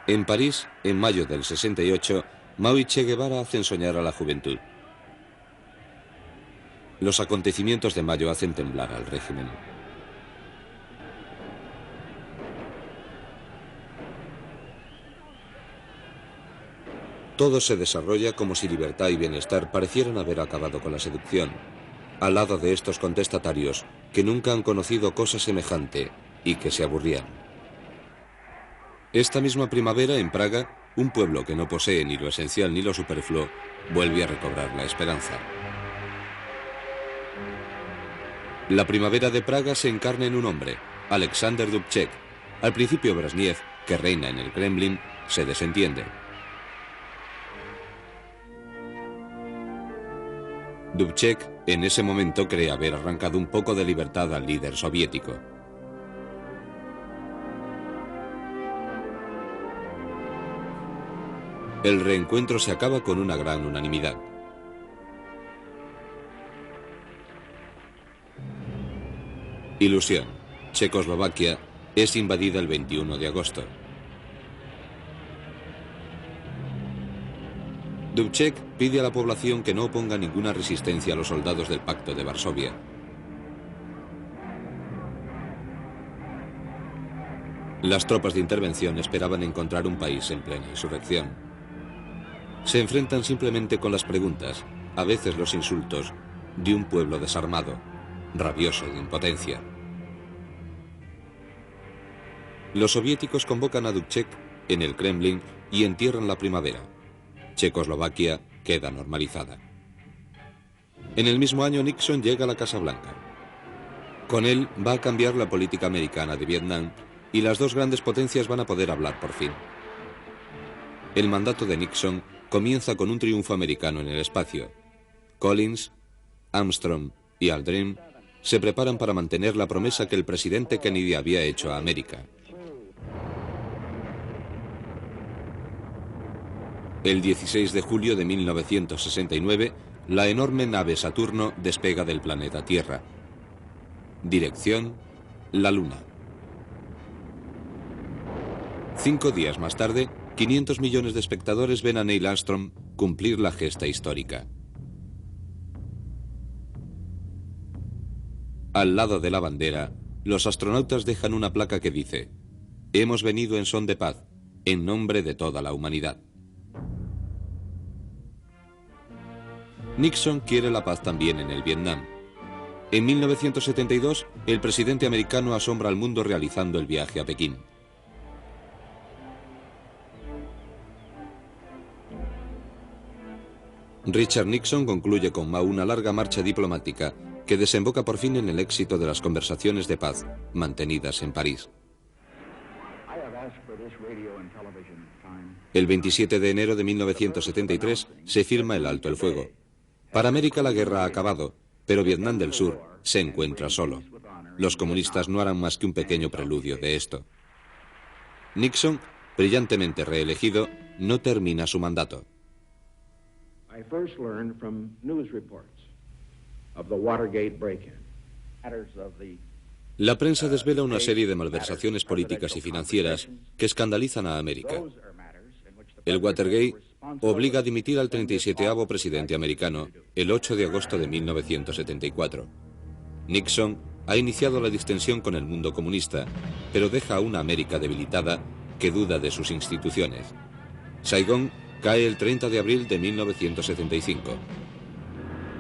En París, en mayo del 68, Mao y Che Guevara hacen soñar a la juventud. Los acontecimientos de mayo hacen temblar al régimen. Todo se desarrolla como si libertad y bienestar parecieran haber acabado con la seducción, al lado de estos contestatarios que nunca han conocido cosa semejante y que se aburrían. Esta misma primavera, en Praga, un pueblo que no posee ni lo esencial ni lo superfluo, vuelve a recobrar la esperanza. La primavera de Praga se encarna en un hombre, Alexander Dubček. Al principio Brezhnev, que reina en el Kremlin, se desentiende. Dubček en ese momento cree haber arrancado un poco de libertad al líder soviético. El reencuentro se acaba con una gran unanimidad. Ilusión. Checoslovaquia es invadida el 21 de agosto. Dubček pide a la población que no oponga ninguna resistencia a los soldados del Pacto de Varsovia. Las tropas de intervención esperaban encontrar un país en plena insurrección. Se enfrentan simplemente con las preguntas, a veces los insultos, de un pueblo desarmado, rabioso de impotencia. Los soviéticos convocan a Dubček en el Kremlin y entierran la primavera. Checoslovaquia queda normalizada. En el mismo año Nixon llega a la Casa Blanca. Con él va a cambiar la política americana de Vietnam y las dos grandes potencias van a poder hablar por fin. El mandato de Nixon comienza con un triunfo americano en el espacio. Collins, Armstrong y Aldrin se preparan para mantener la promesa que el presidente Kennedy había hecho a América. El 16 de julio de 1969, la enorme nave Saturno despega del planeta Tierra. Dirección: la Luna. 5 días más tarde, 500 millones de espectadores ven a Neil Armstrong cumplir la gesta histórica. Al lado de la bandera, los astronautas dejan una placa que dice: «Hemos venido en son de paz, en nombre de toda la humanidad». Nixon quiere la paz también en el Vietnam. En 1972, el presidente americano asombra al mundo realizando el viaje a Pekín. Richard Nixon concluye con Mao una larga marcha diplomática que desemboca por fin en el éxito de las conversaciones de paz mantenidas en París. El 27 de enero de 1973 se firma el alto el fuego. Para América la guerra ha acabado, pero Vietnam del Sur se encuentra solo. Los comunistas no harán más que un pequeño preludio de esto. Nixon, brillantemente reelegido, no termina su mandato. I first learned from news reports of the Watergate break-in. La prensa desvela una serie de malversaciones políticas y financieras que escandalizan a América. El Watergate obliga a dimitir al 37º presidente americano el 8 de agosto de 1974. Nixon ha iniciado la distensión con el mundo comunista, pero deja a una América debilitada que duda de sus instituciones. Saigón cae el 30 de abril de 1975.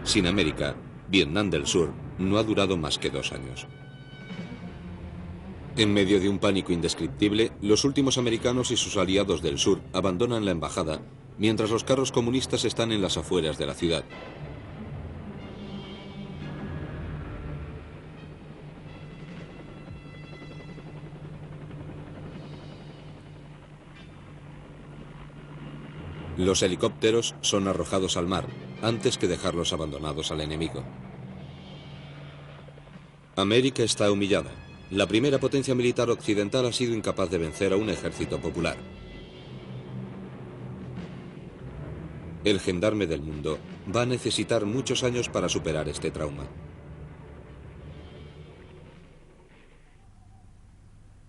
Sin América, Vietnam del Sur no ha durado más que 2 años. En medio de un pánico indescriptible, los últimos americanos y sus aliados del sur abandonan la embajada, mientras los carros comunistas están en las afueras de la ciudad. Los helicópteros son arrojados al mar, antes que dejarlos abandonados al enemigo. América está humillada. La primera potencia militar occidental ha sido incapaz de vencer a un ejército popular. El gendarme del mundo va a necesitar muchos años para superar este trauma.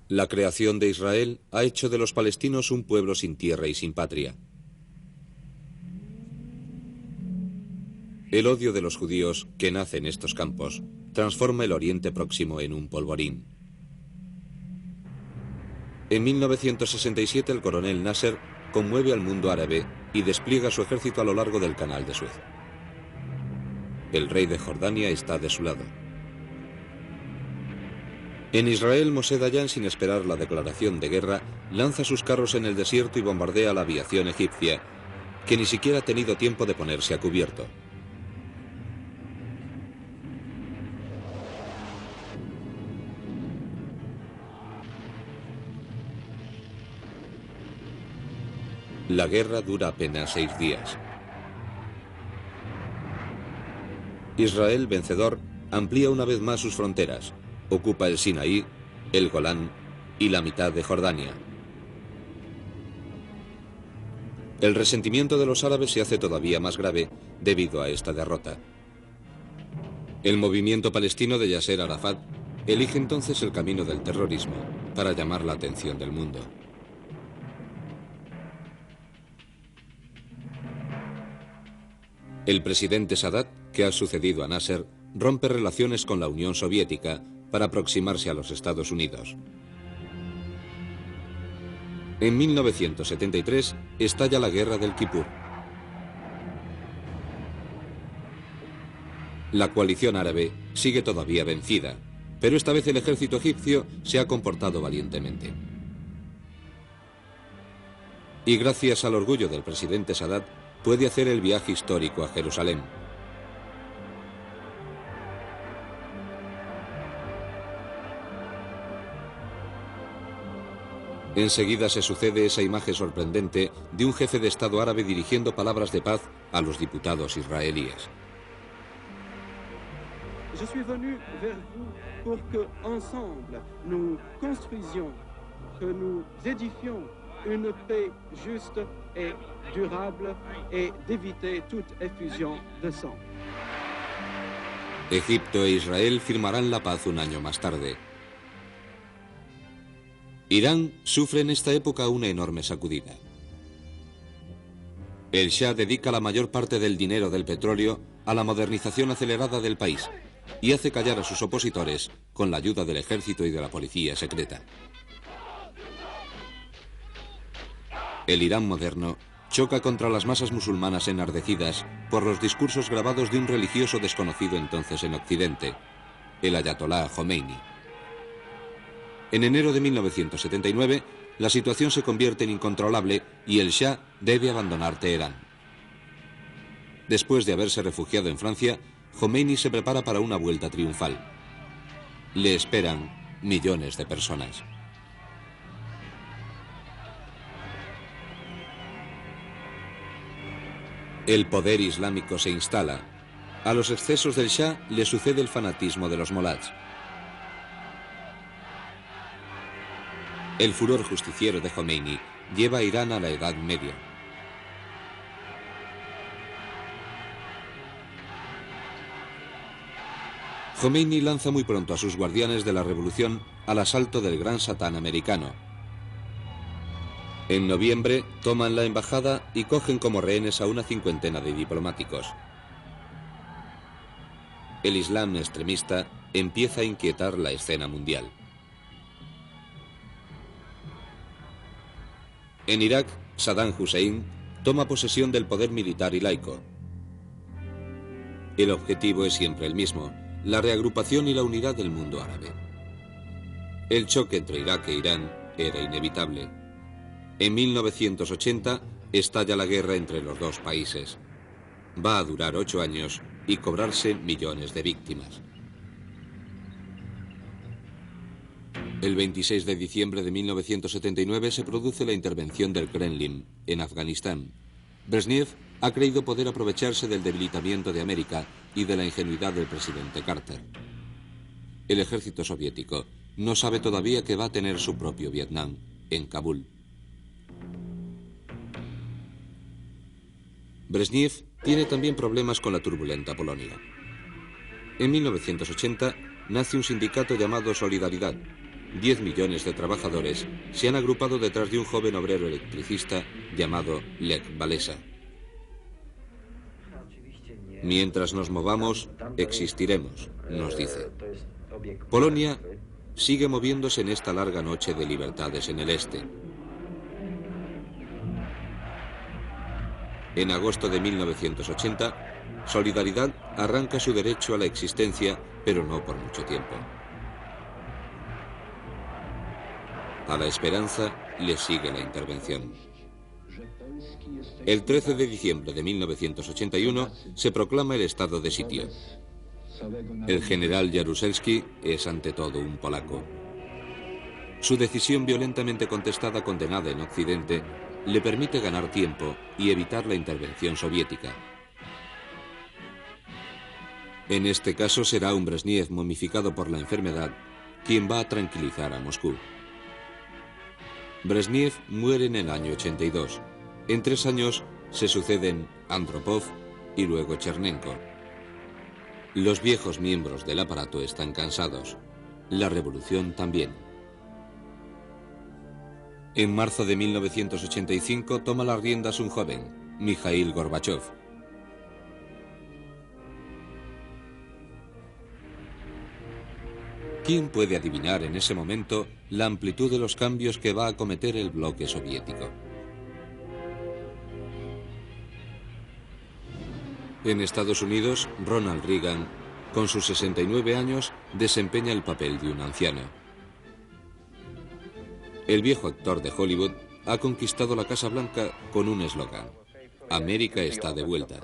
La creación de Israel ha hecho de los palestinos un pueblo sin tierra y sin patria. El odio de los judíos que nace en estos campos transforma el Oriente Próximo en un polvorín. En 1967 el coronel Nasser conmueve al mundo árabe y despliega su ejército a lo largo del Canal de Suez. El rey de Jordania está de su lado. En Israel, Moshe Dayan, sin esperar la declaración de guerra, lanza sus carros en el desierto y bombardea la aviación egipcia, que ni siquiera ha tenido tiempo de ponerse a cubierto. La guerra dura apenas 6 días. Israel, vencedor, amplía una vez más sus fronteras. Ocupa el Sinaí, el Golán y la mitad de Jordania. El resentimiento de los árabes se hace todavía más grave debido a esta derrota. El movimiento palestino de Yasser Arafat elige entonces el camino del terrorismo para llamar la atención del mundo. El presidente Sadat, que ha sucedido a Nasser, rompe relaciones con la Unión Soviética para aproximarse a los Estados Unidos. En 1973 estalla la Guerra del Kipur. La coalición árabe sigue todavía vencida, pero esta vez el ejército egipcio se ha comportado valientemente. Y gracias al orgullo del presidente Sadat, puede hacer el viaje histórico a Jerusalén. Enseguida se sucede esa imagen sorprendente de un jefe de Estado árabe dirigiendo palabras de paz a los diputados israelíes. Je suis venu vers vous pour que ensemble nous construisions, que nous édifions une paix juste et durable et d'éviter toute effusion de sang. Egipto e Israel firmarán la paz un año más tarde. Irán sufre en esta época una enorme sacudida. El Shah dedica la mayor parte del dinero del petróleo a la modernización acelerada del país y hace callar a sus opositores con la ayuda del ejército y de la policía secreta. El Irán moderno choca contra las masas musulmanas enardecidas por los discursos grabados de un religioso desconocido entonces en Occidente, el ayatolá Jomeini. En enero de 1979, la situación se convierte en incontrolable y el Shah debe abandonar Teherán. Después de haberse refugiado en Francia, Jomeini se prepara para una vuelta triunfal. Le esperan millones de personas. El poder islámico se instala. A los excesos del Shah le sucede el fanatismo de los molads. El furor justiciero de Jomeini lleva a Irán a la Edad Media. Jomeini lanza muy pronto a sus guardianes de la revolución al asalto del Gran Satán americano. En noviembre toman la embajada y cogen como rehenes a una cincuentena de diplomáticos. El Islam extremista empieza a inquietar la escena mundial. En Irak, Saddam Hussein toma posesión del poder militar y laico. El objetivo es siempre el mismo: la reagrupación y la unidad del mundo árabe. El choque entre Irak e Irán era inevitable. En 1980 estalla la guerra entre los dos países. Va a durar 8 años y cobrarse millones de víctimas. El 26 de diciembre de 1979 se produce la intervención del Kremlin en Afganistán. Brezhnev ha creído poder aprovecharse del debilitamiento de América y de la ingenuidad del presidente Carter. El ejército soviético no sabe todavía que va a tener su propio Vietnam, en Kabul. Brezhnev tiene también problemas con la turbulenta Polonia. En 1980 nace un sindicato llamado Solidaridad. 10 millones de trabajadores se han agrupado detrás de un joven obrero electricista llamado Lech Walesa. Mientras nos movamos, existiremos, nos dice. Polonia sigue moviéndose en esta larga noche de libertades en el este. En agosto de 1980, Solidaridad arranca su derecho a la existencia, pero no por mucho tiempo. A la esperanza le sigue la intervención. El 13 de diciembre de 1981 se proclama el estado de sitio. El general Jaruzelski es ante todo un polaco. Su decisión violentamente contestada, condenada en Occidente, le permite ganar tiempo y evitar la intervención soviética. En este caso será un Brezhnev momificado por la enfermedad quien va a tranquilizar a Moscú. Brezhnev muere en el año 82. En 3 años se suceden Andropov y luego Chernenko. Los viejos miembros del aparato están cansados. La revolución también. En marzo de 1985 toma las riendas un joven, Mikhail Gorbachev. ¿Quién puede adivinar en ese momento la amplitud de los cambios que va a cometer el bloque soviético? En Estados Unidos, Ronald Reagan, con sus 69 años, desempeña el papel de un anciano. El viejo actor de Hollywood ha conquistado la Casa Blanca con un eslogan: América está de vuelta.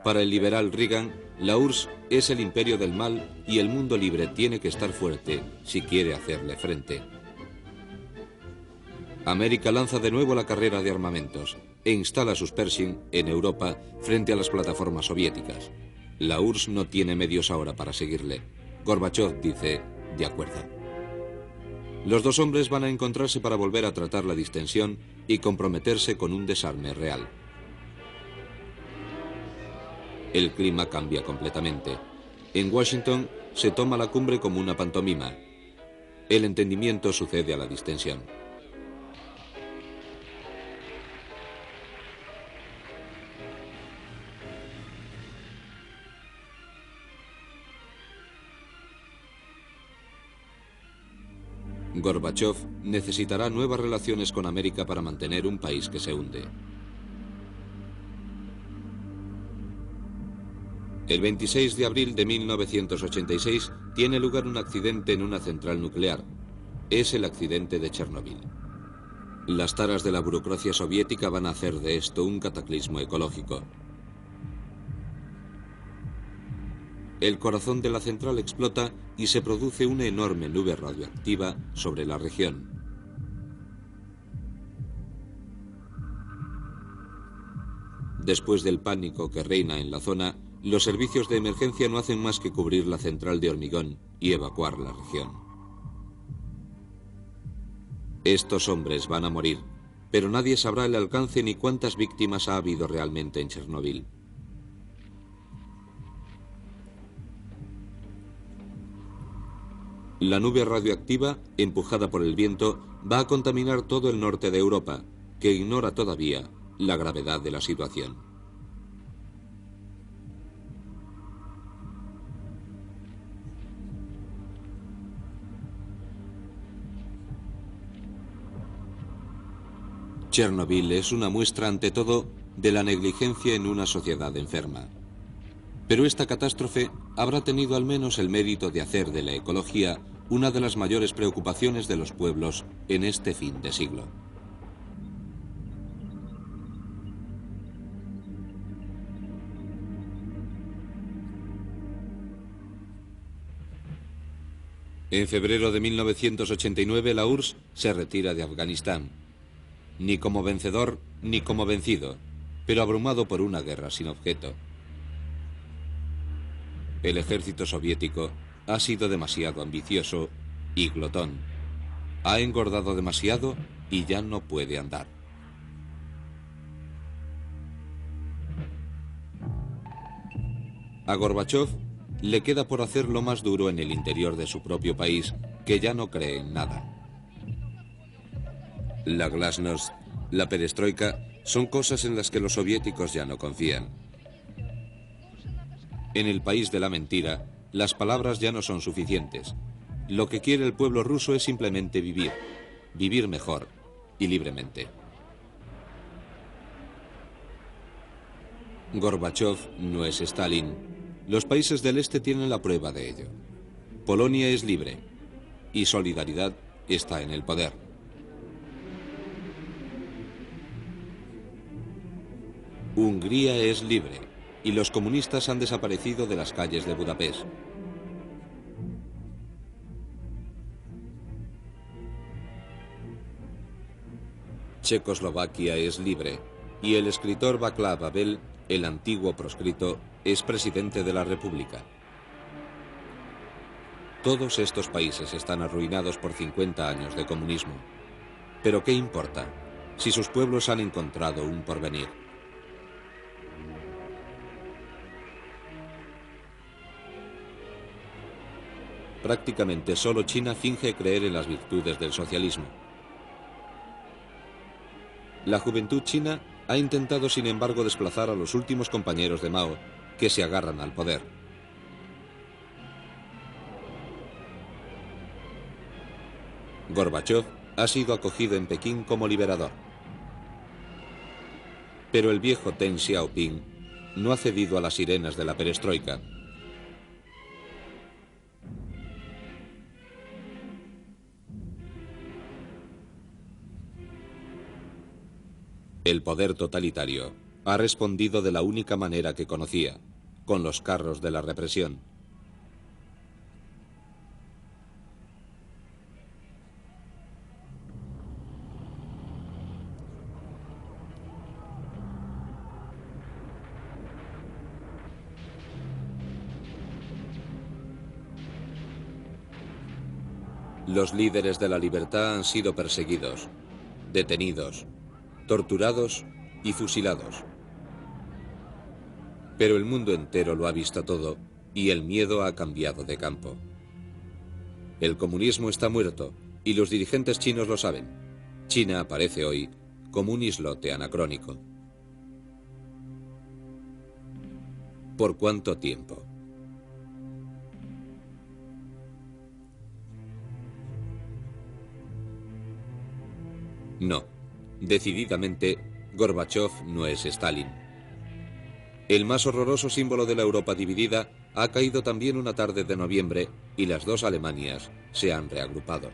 Para el liberal Reagan, la URSS es el imperio del mal y el mundo libre tiene que estar fuerte si quiere hacerle frente. América lanza de nuevo la carrera de armamentos e instala sus Pershing en Europa frente a las plataformas soviéticas. La URSS no tiene medios ahora para seguirle. Gorbachev dice, de acuerdo. Los dos hombres van a encontrarse para volver a tratar la distensión y comprometerse con un desarme real. El clima cambia completamente. En Washington se toma la cumbre como una pantomima. El entendimiento sucede a la distensión. Gorbachev necesitará nuevas relaciones con América para mantener un país que se hunde. El 26 de abril de 1986 tiene lugar un accidente en una central nuclear. Es el accidente de Chernóbil. Las taras de la burocracia soviética van a hacer de esto un cataclismo ecológico. El corazón de la central explota y se produce una enorme nube radioactiva sobre la región. Después del pánico que reina en la zona, los servicios de emergencia no hacen más que cubrir la central de hormigón y evacuar la región. Estos hombres van a morir, pero nadie sabrá el alcance ni cuántas víctimas ha habido realmente en Chernóbil. La nube radioactiva, empujada por el viento, va a contaminar todo el norte de Europa, que ignora todavía la gravedad de la situación. Chernóbil es una muestra ante todo de la negligencia en una sociedad enferma. Pero esta catástrofe habrá tenido al menos el mérito de hacer de la ecología una de las mayores preocupaciones de los pueblos en este fin de siglo. En febrero de 1989 la URSS se retira de Afganistán. Ni como vencedor ni como vencido, pero abrumado por una guerra sin objeto. El ejército soviético ha sido demasiado ambicioso y glotón. Ha engordado demasiado y ya no puede andar. A Gorbachov le queda por hacer lo más duro en el interior de su propio país, que ya no cree en nada. La glasnost, la perestroika, son cosas en las que los soviéticos ya no confían. En el país de la mentira, las palabras ya no son suficientes. Lo que quiere el pueblo ruso es simplemente vivir, vivir mejor y libremente. Gorbachov no es Stalin. Los países del este tienen la prueba de ello. Polonia es libre y Solidaridad está en el poder. Hungría es libre y los comunistas han desaparecido de las calles de Budapest. Checoslovaquia es libre y el escritor Václav Havel, el antiguo proscrito, es presidente de la República. Todos estos países están arruinados por 50 años de comunismo. Pero ¿qué importa si sus pueblos han encontrado un porvenir? Prácticamente solo China finge creer en las virtudes del socialismo. La juventud china ha intentado, sin embargo, desplazar a los últimos compañeros de Mao, que se agarran al poder. Gorbachov ha sido acogido en Pekín como liberador. Pero el viejo Deng Xiaoping no ha cedido a las sirenas de la perestroika. El poder totalitario ha respondido de la única manera que conocía, con los carros de la represión. Los líderes de la libertad han sido perseguidos, detenidos, torturados y fusilados. Pero el mundo entero lo ha visto todo y el miedo ha cambiado de campo. El comunismo está muerto y los dirigentes chinos lo saben. China aparece hoy como un islote anacrónico. ¿Por cuánto tiempo? No. Decididamente, Gorbachov no es Stalin. El más horroroso símbolo de la Europa dividida ha caído también una tarde de noviembre y las dos Alemanias se han reagrupado.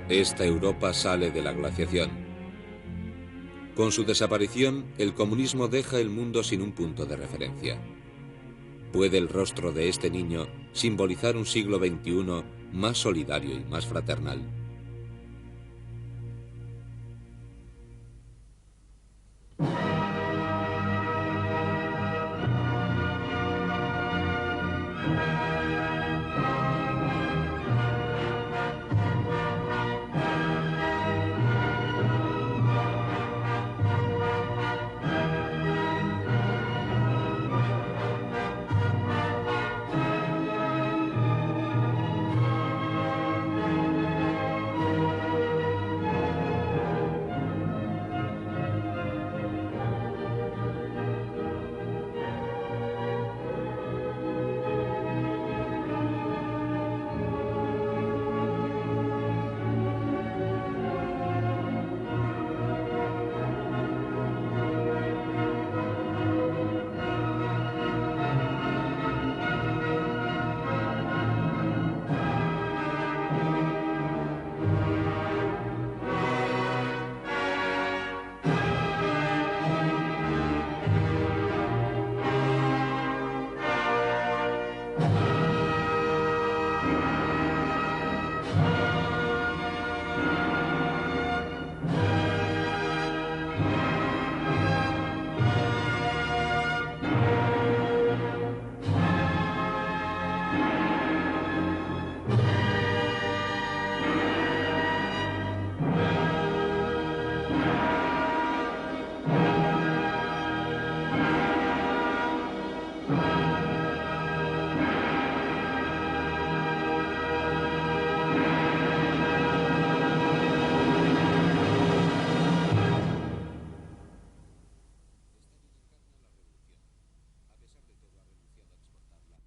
Esta Europa sale de la glaciación. Con su desaparición, el comunismo deja el mundo sin un punto de referencia. ¿Puede el rostro de este niño simbolizar un siglo XXI más solidario y más fraternal?